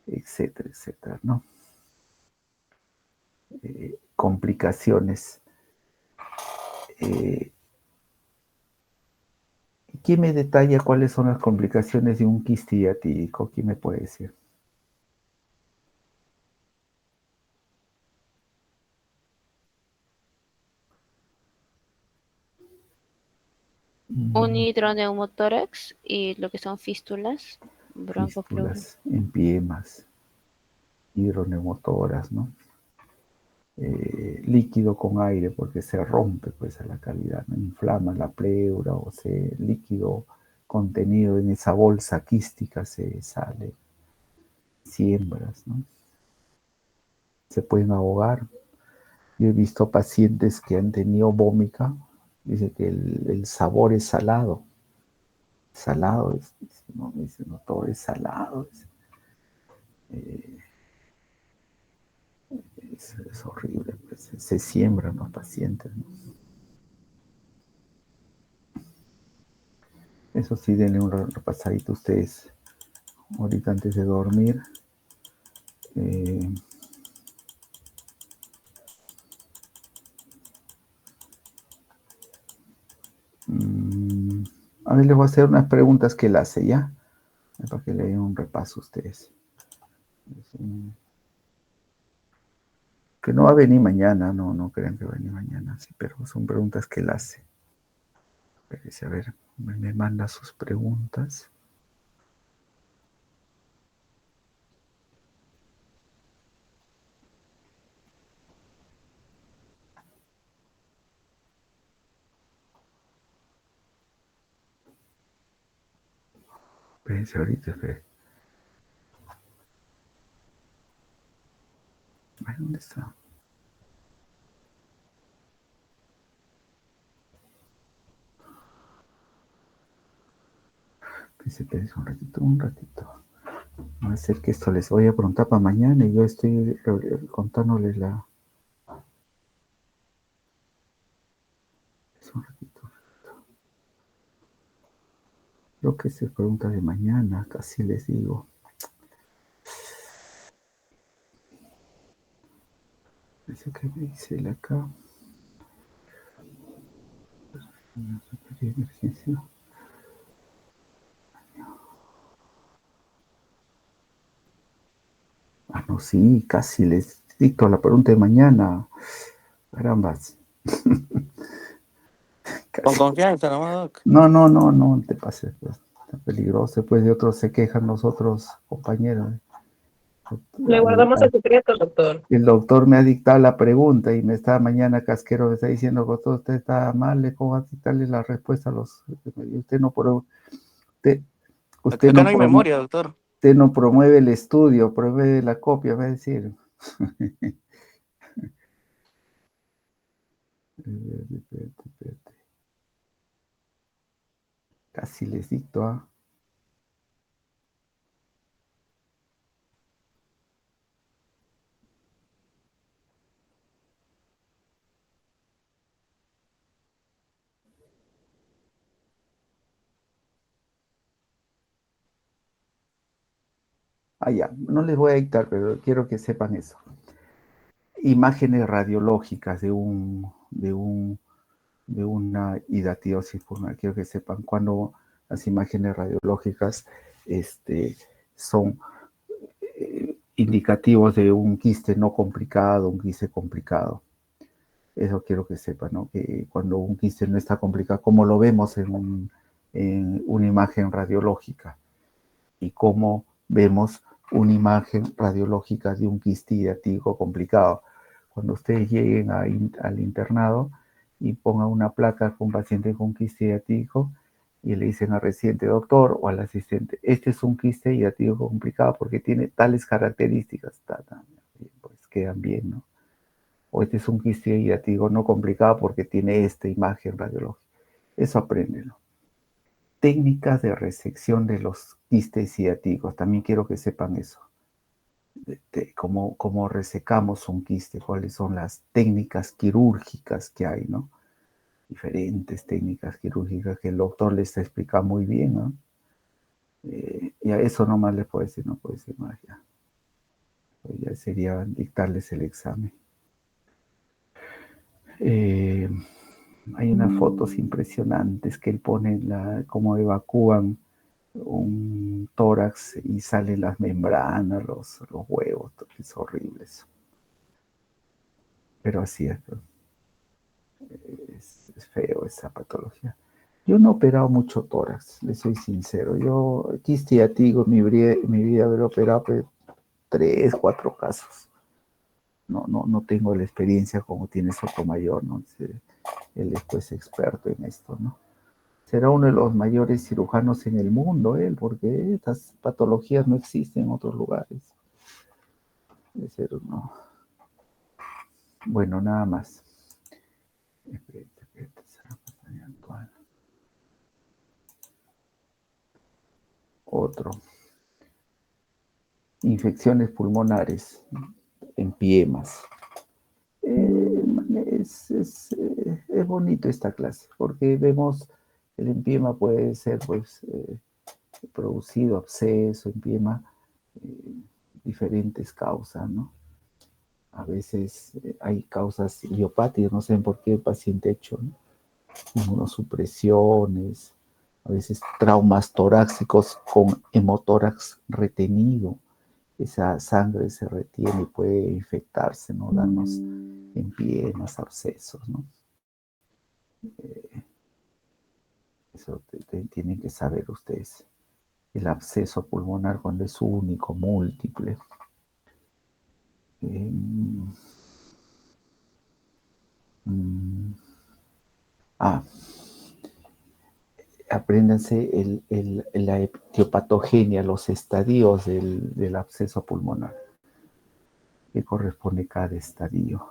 etcétera, etcétera, ¿no? Complicaciones. ¿Quién me detalla cuáles son las complicaciones de un quiste hiatídico? ¿Quién me puede decir? Un hidroneumotórax y lo que son fístulas, broncopleural. Fístulas, empiemas, hidroneumotoras, ¿no? Líquido con aire porque se rompe pues a la cavidad, ¿no? Inflama la pleura o líquido contenido en esa bolsa quística se sale, siembras, ¿no? Se pueden ahogar. Yo he visto pacientes que han tenido vómica, dice que el sabor es salado, no, dice, no todo es salado, es horrible, pues, se siembran los pacientes, ¿no? Eso sí, denle un repasadito a ustedes ahorita antes de dormir. A ver, les voy a hacer unas preguntas que él hace, ¿ya? Para que le den un repaso a ustedes. Que no va a venir mañana, no crean que va a venir mañana, sí, pero son preguntas que él hace. Espérense, a ver, me manda sus preguntas. Espérense ahorita, espérense. Ay, ¿dónde está? Espérense un ratito. Va a ser que esto les voy a preguntar para mañana y yo estoy contándoles la... Es un ratito. Creo que se pregunta de mañana, casi les digo. Eso que me dice él acá. Una emergencia. Ah, no, sí, casi les dicto la pregunta de mañana. Carambas. Con confianza, nomás, Doc. No te pases, pues. Está peligroso. Después de otros se quejan los otros compañeros. Le guardamos el secreto, doctor. El doctor me ha dictado la pregunta y me está mañana casquero, me está diciendo que todo usted está mal, ¿cómo va a dictarle la respuesta a los... Y usted no Acá no hay memoria, doctor. Usted no promueve el estudio, promueve la copia, va a decir. Espérate. Casi les dicto, ¿ah? Ah, ya, no les voy a dictar, pero quiero que sepan eso. Imágenes radiológicas de una hidatidosis pulmonar. Quiero que sepan cuando las imágenes radiológicas son indicativos de un quiste no complicado, un quiste complicado. Eso quiero que sepan, ¿no? Que cuando un quiste no está complicado, como lo vemos en una imagen radiológica y cómo vemos una imagen radiológica de un quiste hidratico complicado. Cuando ustedes lleguen al internado y pongan una placa con un paciente con quiste hidratico y le dicen al residente doctor o al asistente, este es un quiste hidratico complicado porque tiene tales características, pues quedan bien, ¿no? O este es un quiste hidratico no complicado porque tiene esta imagen radiológica. Eso apréndelo. Técnicas de resección de los quistes hidraticos, también quiero que sepan eso. Cómo resecamos un quiste, cuáles son las técnicas quirúrgicas que hay, ¿no? Diferentes técnicas quirúrgicas que el doctor les explica muy bien, ¿no? Y a eso nomás les puedo decir, no puedo decir más ya. Ya sería dictarles el examen. Hay unas fotos impresionantes que él pone, cómo evacúan un tórax y salen las membranas, los huevos, es horrible eso. Pero así es, es feo esa patología. Yo no he operado mucho tórax, les soy sincero. Yo quiste hidratico mi vida haber operado 3, 4 casos. No tengo la experiencia como tiene Sotomayor, ¿no? Él es pues experto en esto, ¿no? Será uno de los mayores cirujanos en el mundo, él, porque estas patologías no existen en otros lugares. Debe ser uno. Bueno, nada más. Otro. Infecciones pulmonares, empiemas. Es bonito esta clase, porque vemos el empiema puede ser pues producido, absceso, empiema, diferentes causas, ¿no? A veces hay causas idiopáticas, no sé por qué el paciente ha hecho, ¿no? Inmunosupresiones, a veces traumas torácicos con hemotórax retenido. Esa sangre se retiene y puede infectarse, ¿no? Darnos empiemas, abscesos, ¿no? Eso tienen que saber ustedes. El absceso pulmonar cuando es único, múltiple. Apréndanse la etiopatogenia, los estadios del absceso pulmonar, que corresponde a cada estadio.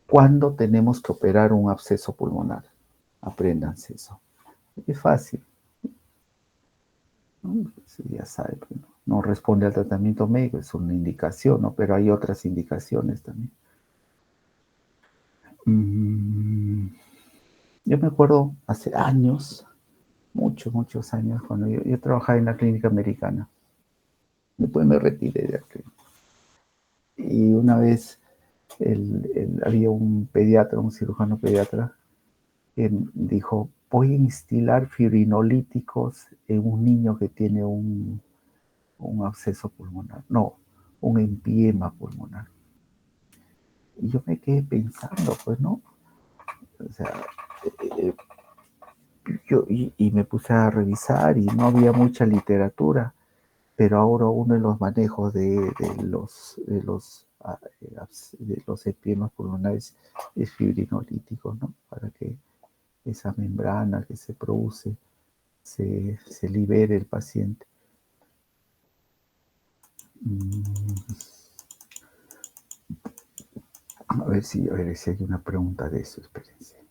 ¿Cuándo tenemos que operar un absceso pulmonar? Apréndanse eso. Es fácil. ¿No? Ya saben, no responde al tratamiento médico, es una indicación, ¿no? Pero hay otras indicaciones también. Yo me acuerdo hace años, muchos años, cuando yo trabajaba en la clínica americana. Después me retiré de aquí. Y una vez había un pediatra, un cirujano pediatra, que dijo, voy a instilar fibrinolíticos en un niño que tiene un absceso pulmonar. No, un empiema pulmonar. Y yo me quedé pensando, pues, ¿no? O sea, y me puse a revisar y no había mucha literatura, pero ahora uno de los manejos de los empiemas pulmonares es fibrinolítico, ¿no? Para que esa membrana que se produce se libere el paciente. A ver si hay una pregunta de eso, espérense.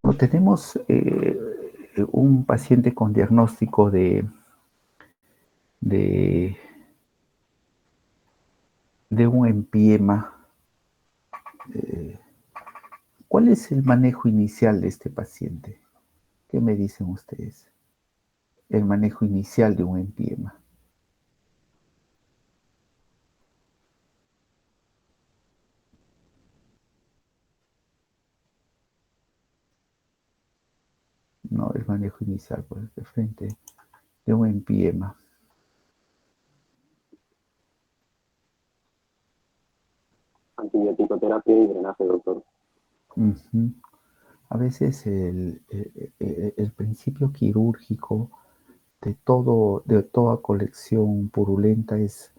Cuando tenemos un paciente con diagnóstico de un empiema, ¿cuál es el manejo inicial de este paciente? ¿Qué me dicen ustedes? El manejo inicial de un empiema. manejo inicial, pues, de frente de un empiema. Antibiótico-terapia y drenaje, doctor. Ujú. A veces el principio quirúrgico de toda colección purulenta es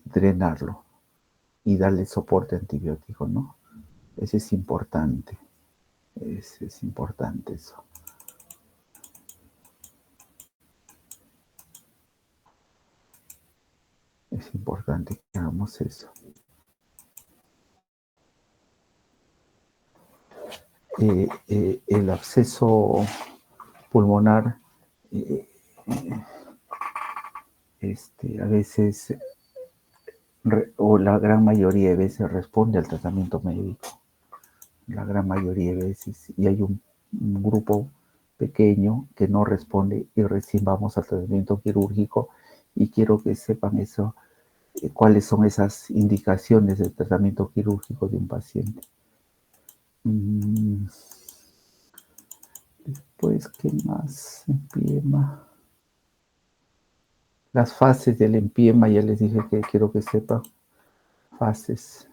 drenarlo y darle soporte antibiótico, ¿no? Eso es importante. Es importante eso. Es importante que hagamos eso. El absceso pulmonar a veces, o la gran mayoría de veces, responde al tratamiento médico. La gran mayoría de veces. Y hay un grupo pequeño que no responde y recién vamos al tratamiento quirúrgico. Y quiero que sepan eso, cuáles son esas indicaciones del tratamiento quirúrgico de un paciente. Después, ¿qué más? Empiema. Las fases del empiema, ya les dije que quiero que sepan. Fases.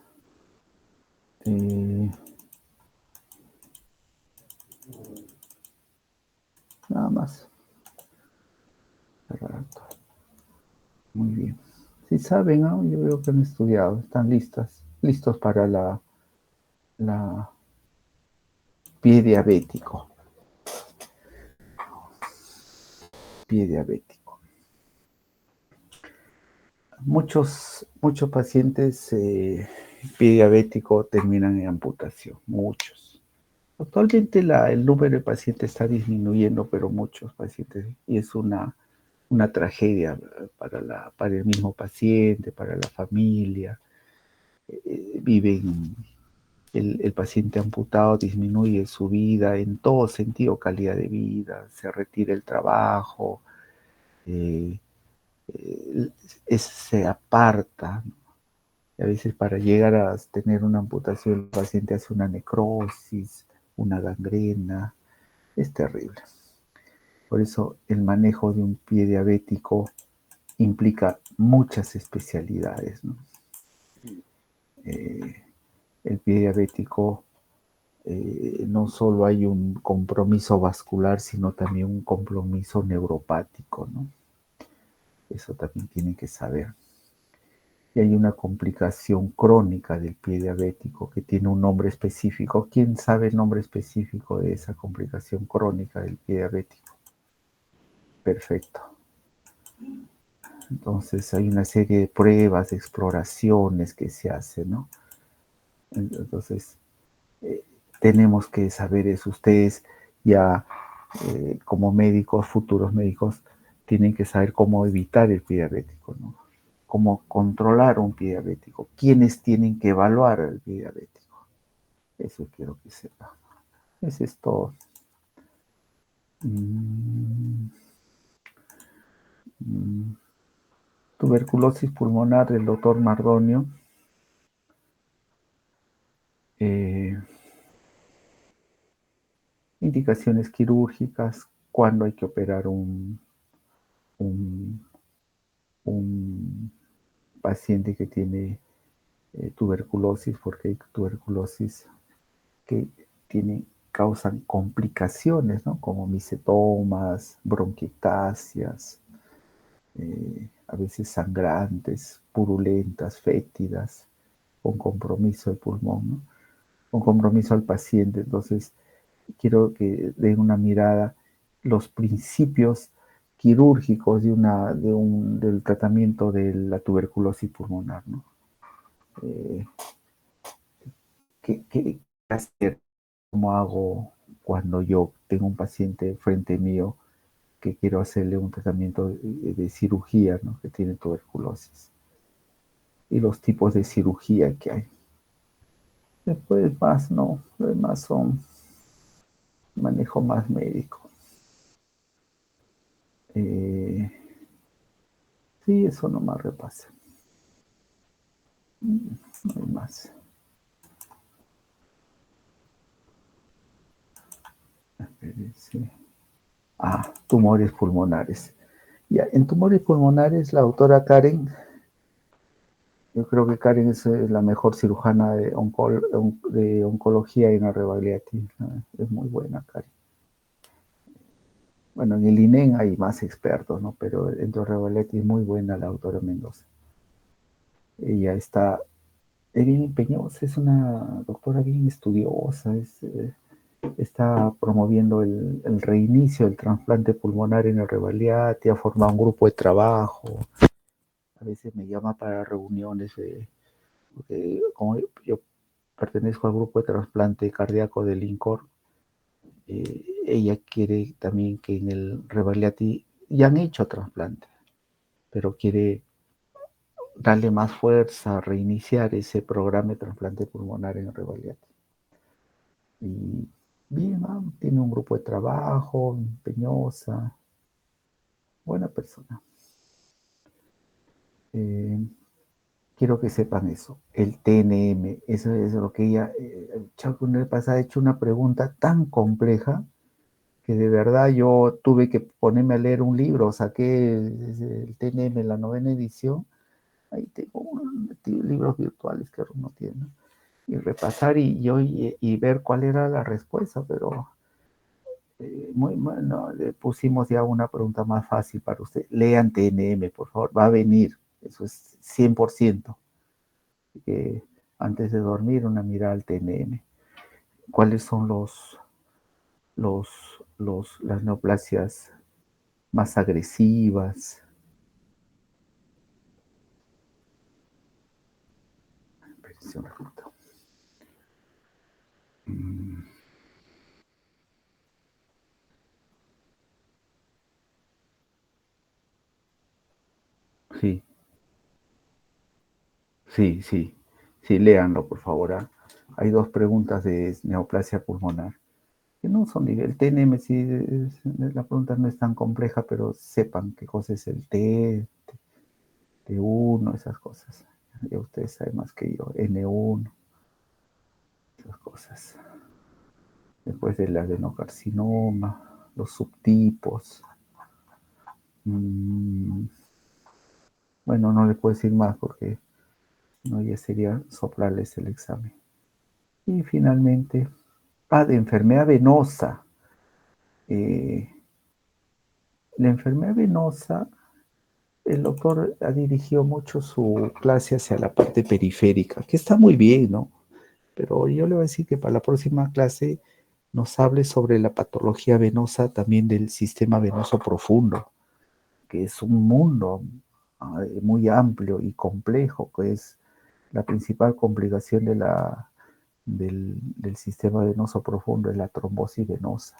Nada más. Muy bien. Si saben, ¿no? Yo veo que han estudiado, están listos para la pie diabético. Pie diabético. Muchos pacientes pie diabético terminan en amputación, muchos. Actualmente el número de pacientes está disminuyendo, pero muchos pacientes, y es una tragedia para el mismo paciente, para la familia. El paciente amputado disminuye su vida en todo sentido, calidad de vida, se retira el trabajo, se aparta, ¿no? Y a veces para llegar a tener una amputación el paciente hace una necrosis, una gangrena, es terrible. Por eso el manejo de un pie diabético implica muchas especialidades, ¿no? El pie diabético no solo hay un compromiso vascular, sino también un compromiso neuropático, ¿no? Eso también tienen que saber. Y hay una complicación crónica del pie diabético que tiene un nombre específico. ¿Quién sabe el nombre específico de esa complicación crónica del pie diabético? Perfecto. Entonces hay una serie de pruebas, de exploraciones que se hacen, ¿no? Entonces, tenemos que saber eso. Ustedes ya, como médicos, futuros médicos, tienen que saber cómo evitar el pie diabético, ¿no? Cómo controlar un pie diabético. ¿Quiénes tienen que evaluar el pie diabético? Eso quiero que sepan. Eso es todo. Tuberculosis pulmonar del doctor Mardonio. Indicaciones quirúrgicas, cuándo hay que operar un paciente que tiene tuberculosis, porque hay tuberculosis que causan complicaciones, ¿no? Como micetomas, bronquiectasias, a veces sangrantes, purulentas, fétidas, con compromiso del pulmón, ¿no? Con compromiso al paciente. Entonces, quiero que den una mirada los principios quirúrgicos del tratamiento de la tuberculosis pulmonar, ¿no? ¿Qué hacer? ¿Cómo hago cuando yo tengo un paciente frente mío que quiero hacerle un tratamiento de cirugía, ¿no? Que tiene tuberculosis? Y los tipos de cirugía que hay. Después más, no, lo demás son manejo más médico. Sí, eso nomás repasa. No hay más. Espérense. Tumores pulmonares. Ya, en tumores pulmonares, la doctora Karen, yo creo que Karen es la mejor cirujana de oncología en Arrebaliati. Es muy buena, Karen. Bueno, en el INEN hay más expertos, ¿no? Pero en Arrebaliati es muy buena la doctora Mendoza. Ella está bien empeñosa, es una doctora bien estudiosa, está promoviendo el reinicio del trasplante pulmonar en el Arrebaliati, ha formado un grupo de trabajo. A veces me llama para reuniones, porque como yo pertenezco al grupo de trasplante cardíaco del INCOR, ella quiere también que en el Arrebaliati ya han hecho trasplante, pero quiere darle más fuerza, reiniciar ese programa de trasplante pulmonar en el Arrebaliati. Y bien, tiene un grupo de trabajo, empeñosa, buena persona. Quiero que sepan eso, el TNM, eso es lo que ella, Chaco Nepas ha hecho una pregunta tan compleja que de verdad yo tuve que ponerme a leer un libro, saqué el TNM, la 9ª edición, ahí tengo libros virtuales que uno tiene, ¿no? Y repasar y ver cuál era la respuesta, pero muy bueno, le pusimos ya una pregunta más fácil para usted. Lean TNM, por favor, va a venir, eso es 100%. Antes de dormir, una mirada al TNM. ¿Cuáles son las neoplasias más agresivas? Sí, sí, léanlo, por favor. Hay 2 preguntas de neoplasia pulmonar. Que no son el TNM, sí, la pregunta no es tan compleja, pero sepan qué cosa es el T1, esas cosas. Ya ustedes saben más que yo, N1, esas cosas. Después del adenocarcinoma, los subtipos. Bueno, no les puedo decir más porque no, ya sería soplarles el examen. Y finalmente, de enfermedad venosa. La enfermedad venosa, el doctor ha dirigido mucho su clase hacia la parte periférica, que está muy bien, ¿no? Pero yo le voy a decir que para la próxima clase nos hable sobre la patología venosa también del sistema venoso profundo, que es un mundo muy amplio y complejo, que es la principal complicación del sistema venoso profundo, es la trombosis venosa.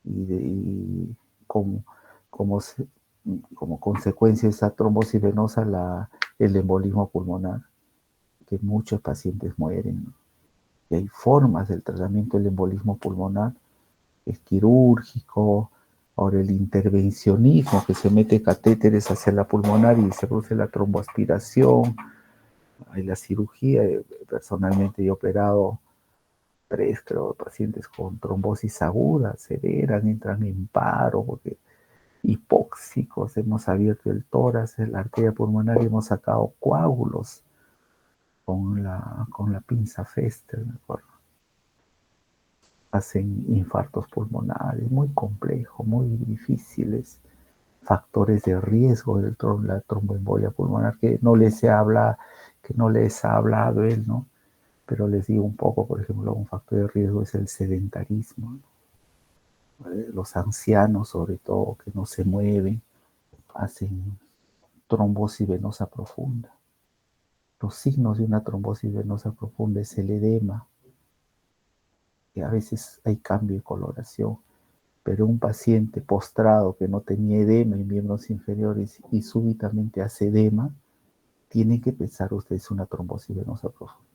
Y como, como, como consecuencia de esa trombosis venosa, el embolismo pulmonar, que muchos pacientes mueren, ¿no? Y hay formas del tratamiento del embolismo pulmonar, es quirúrgico, ahora el intervencionismo, que se mete catéteres hacia la pulmonar y se produce la tromboaspiración, hay la cirugía, personalmente yo he operado 3, creo, pacientes con trombosis aguda, severa, entran en paro, porque hipóxicos, hemos abierto el tórax, la arteria pulmonar y hemos sacado coágulos con la pinza Fester, ¿me acuerdo? Hacen infartos pulmonares, muy complejos, muy difíciles, factores de riesgo de la tromboembolia pulmonar que no les ha hablado él, ¿no? Pero les digo un poco, por ejemplo, un factor de riesgo es el sedentarismo, ¿no? Los ancianos, sobre todo, que no se mueven, hacen trombosis venosa profunda. Los signos de una trombosis venosa profunda es el edema, que a veces hay cambio de coloración, pero un paciente postrado que no tenía edema en miembros inferiores y súbitamente hace edema, tiene que pensar ustedes una trombosis venosa profunda.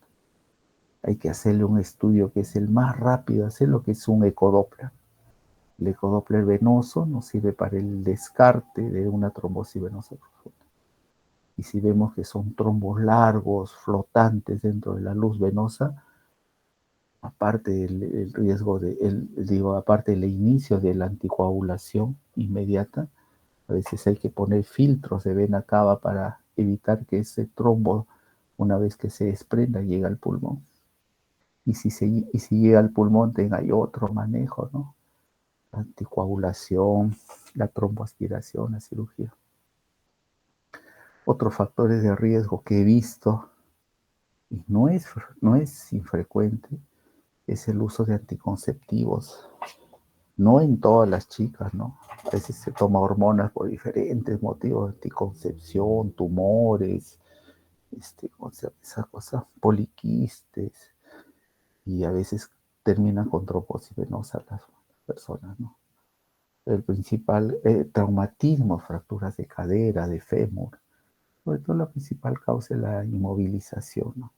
Hay que hacerle un estudio que es el más rápido, hacer lo que es un ecodoppler. El ecodoppler venoso nos sirve para el descarte de una trombosis venosa profunda. Y si vemos que son trombos largos, flotantes dentro de la luz venosa, aparte del riesgo aparte del inicio de la anticoagulación inmediata, a veces hay que poner filtros de vena cava para evitar que ese trombo, una vez que se desprenda, llegue al pulmón. Y si llega al pulmón, hay otro manejo, ¿no? La anticoagulación, la tromboaspiración, la cirugía. Otros factores de riesgo que he visto, y no es infrecuente, es el uso de anticonceptivos. No en todas las chicas, ¿no? A veces se toma hormonas por diferentes motivos, anticoncepción, tumores, esas cosas, poliquistes, y a veces terminan con trombosis venosa las personas, ¿no? El principal traumatismo, fracturas de cadera, de fémur, sobre todo la principal causa es la inmovilización, ¿no?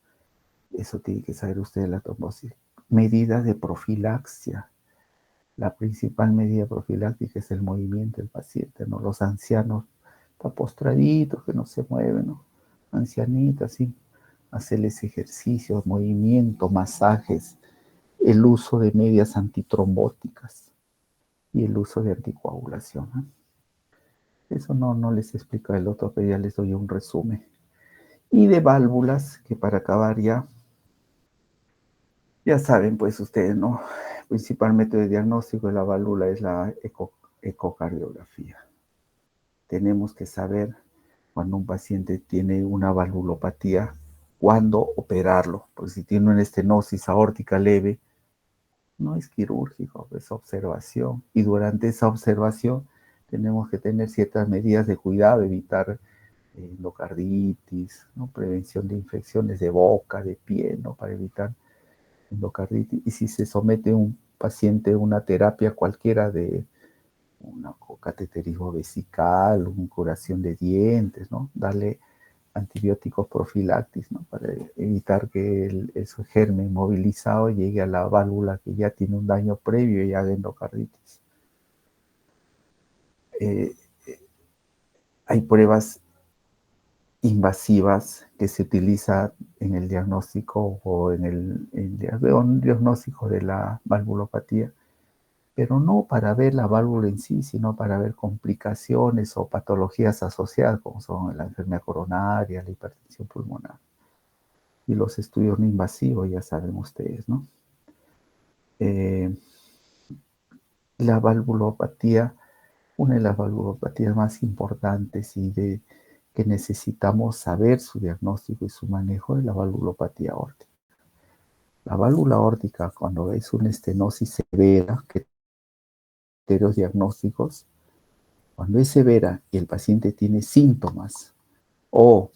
Eso tiene que saber usted de la trombosis. Medidas de profilaxia. La principal medida profiláctica es el movimiento del paciente, ¿no? Los ancianos están postraditos, que no se mueven, ¿no? Ancianitas, sí. Hacerles ejercicios, movimiento, masajes, el uso de medias antitrombóticas y el uso de anticoagulación, ¿no? Eso no les explica el otro, pero ya les doy un resumen. Y de válvulas, que para acabar ya saben pues ustedes, ¿no? El principal método de diagnóstico de la válvula es la ecocardiografía. Tenemos que saber cuando un paciente tiene una valvulopatía, cuándo operarlo, porque si tiene una estenosis aórtica leve, no es quirúrgico, es observación. Y durante esa observación tenemos que tener ciertas medidas de cuidado, evitar endocarditis, ¿no? Prevención de infecciones de boca, de piel, ¿no? Para evitar endocarditis. Y si se somete un paciente a una terapia cualquiera de una cateterismo vesical, una curación de dientes, ¿no? Darle antibióticos profilácticos, ¿no? Para evitar que ese germen movilizado llegue a la válvula que ya tiene un daño previo y haga endocarditis. Hay pruebas invasivas que se utilizan en el diagnóstico o en el diagnóstico de la valvulopatía, pero no para ver la válvula en sí, sino para ver complicaciones o patologías asociadas, como son la enfermedad coronaria, la hipertensión pulmonar. Y los estudios no invasivos, ya saben ustedes, ¿no? La valvulopatía, una de las valvulopatías más importantes y que necesitamos saber su diagnóstico y su manejo es la valvulopatía aórtica. La válvula aórtica, cuando es una estenosis severa, que criterios diagnósticos, cuando es severa y el paciente tiene síntomas o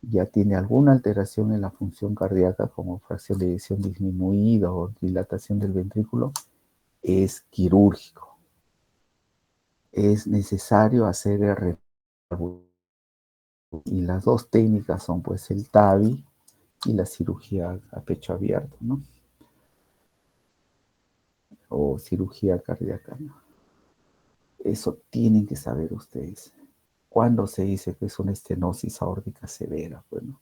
ya tiene alguna alteración en la función cardíaca, como fracción de eyección disminuida o dilatación del ventrículo, es quirúrgico. Es necesario hacer el y las dos técnicas son pues el TAVI y la cirugía a pecho abierto, ¿no? O cirugía cardíaca, ¿no? Eso tienen que saber ustedes. ¿Cuándo se dice que es una estenosis aórtica severa? Bueno,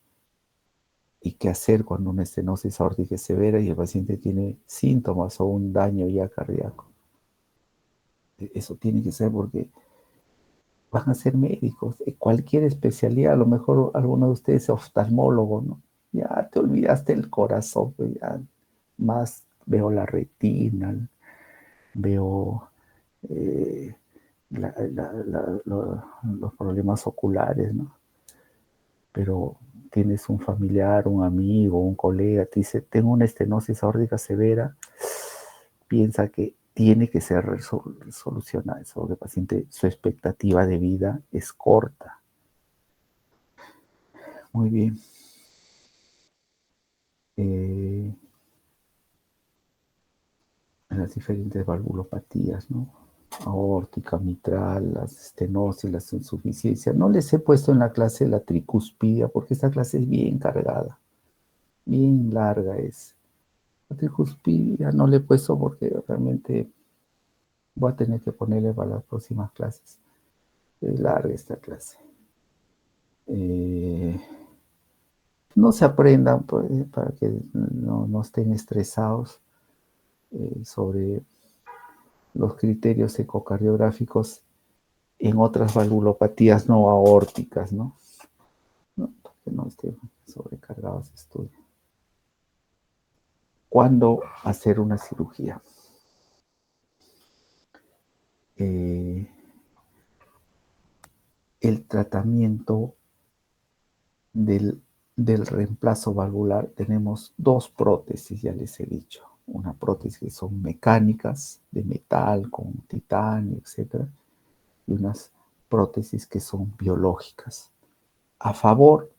¿y qué hacer cuando una estenosis aórtica es severa y el paciente tiene síntomas o un daño ya cardíaco? Eso tiene que ser porque van a ser médicos, cualquier especialidad, a lo mejor alguno de ustedes es oftalmólogo, ¿no? Ya te olvidaste el corazón, pues ya más veo la retina, veo los problemas oculares, ¿no? Pero tienes un familiar, un amigo, un colega, te dice, tengo una estenosis aórtica severa, piensa que tiene que ser solucionada eso, porque el paciente, su expectativa de vida es corta. Muy bien. Las diferentes valvulopatías, ¿no? Aórtica, mitral, las estenosis, las insuficiencias. No les he puesto en la clase la tricuspidia, porque esta clase es bien cargada, bien larga es. La tricuspidia no le he puesto porque realmente voy a tener que ponerle para las próximas clases. Es larga esta clase. No se aprendan pues, para que no estén estresados. sobre los criterios ecocardiográficos en otras valvulopatías no aórticas, ¿no? No, que no esté sobrecargado ese estudio. ¿Cuándo hacer una cirugía? El tratamiento del reemplazo valvular, tenemos dos prótesis, ya les he dicho. Una prótesis que son mecánicas, de metal, con titanio, etc. Y unas prótesis que son biológicas. A favor,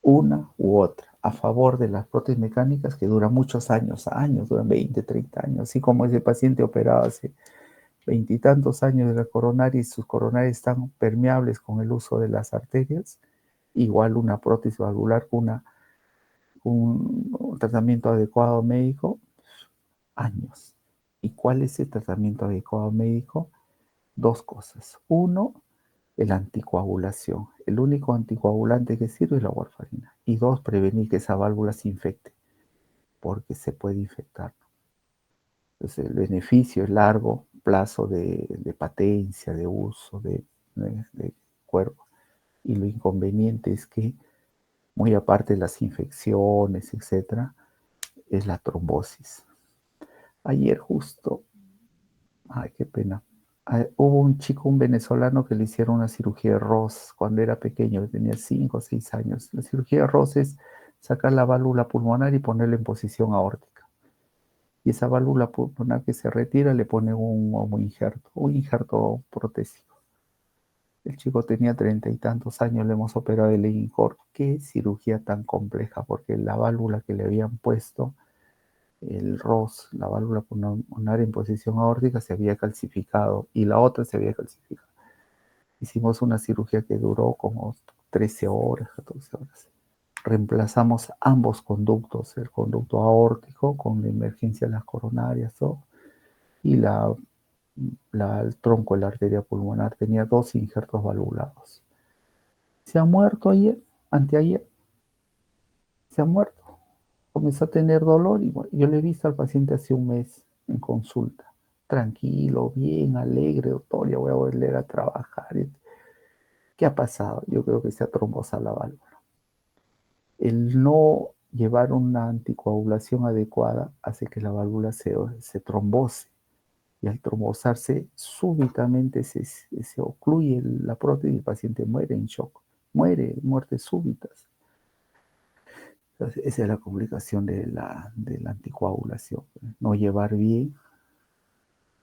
una u otra. A favor de las prótesis mecánicas que duran muchos años, duran 20, 30 años, así como ese paciente operado hace 20 y tantos años de la coronaria y sus coronarias están permeables con el uso de las arterias, igual una prótesis valvular con un tratamiento adecuado médico, años. ¿Y cuál es el tratamiento adecuado médico? Dos cosas. Uno, la anticoagulación. El único anticoagulante que sirve es la warfarina. Y dos, prevenir que esa válvula se infecte, porque se puede infectar. Entonces, el beneficio es largo plazo de patencia, de uso, de cuerpo. Y lo inconveniente es que, muy aparte de las infecciones, etcétera, es la trombosis. Ayer justo, ay, qué pena, hubo un chico, un venezolano, que le hicieron una cirugía de Ross cuando era pequeño, tenía 5 o 6 años. La cirugía de Ross es sacar la válvula pulmonar y ponerla en posición aórtica. Y esa válvula pulmonar que se retira le pone un injerto protésico. El chico tenía 30 y tantos años, le hemos operado el INCOR. Qué cirugía tan compleja, porque la válvula que le habían puesto, el ROS, la válvula pulmonar en posición aórtica, se había calcificado y la otra se había calcificado. Hicimos una cirugía que duró como 13 horas, 14 horas. Reemplazamos ambos conductos, el conducto aórtico con la emergencia de las coronarias, ¿no? Y el tronco de la arteria pulmonar. Tenía 2 injertos valvulados. Se ha muerto anteayer. Se ha muerto. Comenzó a tener dolor y bueno, yo le he visto al paciente hace un mes en consulta. Tranquilo, bien, alegre, doctor, ya voy a volver a trabajar. ¿Qué ha pasado? Yo creo que se ha trombosado la válvula. El no llevar una anticoagulación adecuada hace que la válvula se trombose. Y al trombosarse, súbitamente se ocluye la prótesis y el paciente muere en shock. Muertes súbitas. Entonces, esa es la complicación de la anticoagulación. No llevar bien,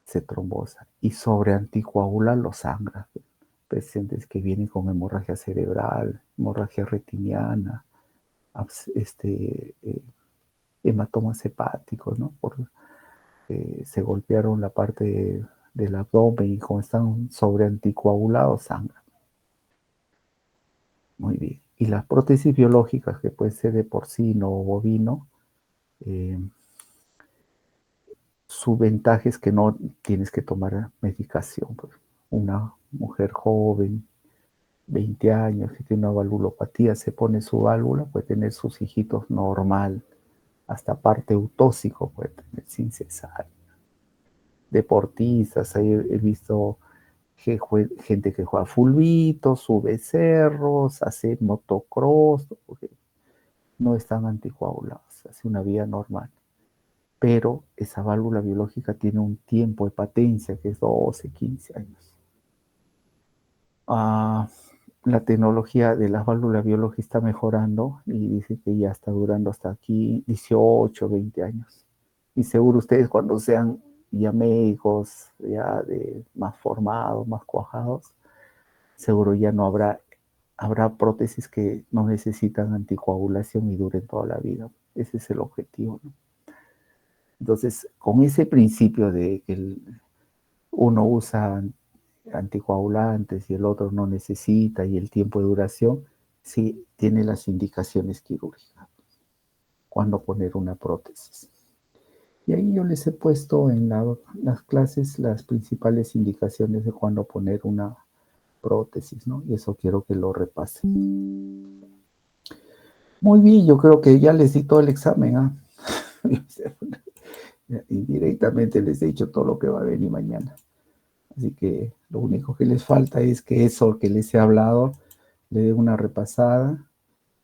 se trombosa. Y sobre anticoagular lo sangra. Pacientes que vienen con hemorragia cerebral, hemorragia retiniana, hematomas hepáticos, ¿no? Se golpearon la parte del abdomen y como están sobre anticoagulados, sangran. Muy bien. Y las prótesis biológicas, que pueden ser de porcino o bovino, su ventaja es que no tienes que tomar medicación. Pues. Una mujer joven, 20 años, que tiene una valvulopatía, se pone su válvula, puede tener sus hijitos normal, hasta parte eutóxico puede tener sin cesárea. Deportistas, ahí he visto gente que juega fulbito, sube cerros, hace motocross, porque no están anticoagulados, hace una vida normal. Pero esa válvula biológica tiene un tiempo de patencia que es 12, 15 años. La tecnología de las válvulas biológicas está mejorando y dice que ya está durando hasta aquí 18, 20 años. Y seguro ustedes cuando sean ya médicos, ya más formados, más cuajados, seguro ya no habrá prótesis que no necesitan anticoagulación y duren toda la vida. Ese es el objetivo, ¿no? Entonces, con ese principio de que uno usa anticoagulantes y el otro no necesita y el tiempo de duración, sí tiene las indicaciones quirúrgicas. Cuándo poner una prótesis. Y ahí yo les he puesto en las clases las principales indicaciones de cuándo poner una prótesis, ¿no? Y eso quiero que lo repasen. Muy bien, yo creo que ya les di todo el examen, ¿ah? Indirectamente les he dicho todo lo que va a venir mañana. Así que lo único que les falta es que eso que les he hablado le dé una repasada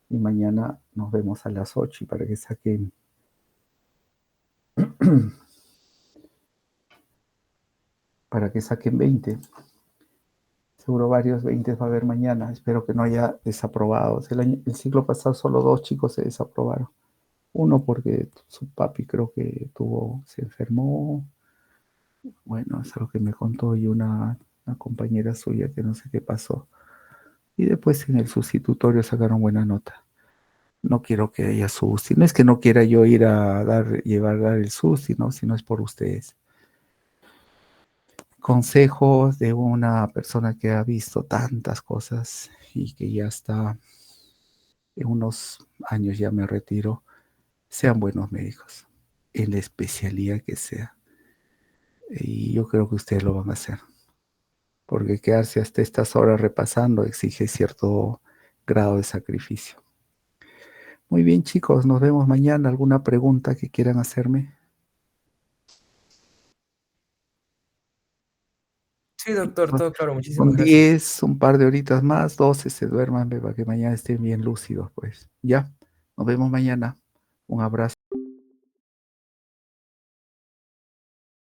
y mañana nos vemos a las 8 y para que saquen para que saquen 20. Seguro varios 20 va a haber mañana. Espero que no haya desaprobados. El ciclo pasado solo 2 chicos se desaprobaron. Uno porque su papi creo que se enfermó. Bueno, es algo que me contó y una compañera suya que no sé qué pasó. Y después en el sustitutorio sacaron buena nota. No quiero que haya susti. No es que no quiera yo ir a dar el susti, ¿no? Sino es por ustedes. Consejos de una persona que ha visto tantas cosas y que ya está en unos años ya me retiro. Sean buenos médicos, en la especialidad que sea. Y yo creo que ustedes lo van a hacer. Porque quedarse hasta estas horas repasando exige cierto grado de sacrificio. Muy bien, chicos, nos vemos mañana. ¿Alguna pregunta que quieran hacerme? Sí, doctor, todo claro, muchísimas Son gracias. 10, un par de horitas más, 12 se duerman para que mañana estén bien lúcidos, pues. Ya, nos vemos mañana. Un abrazo.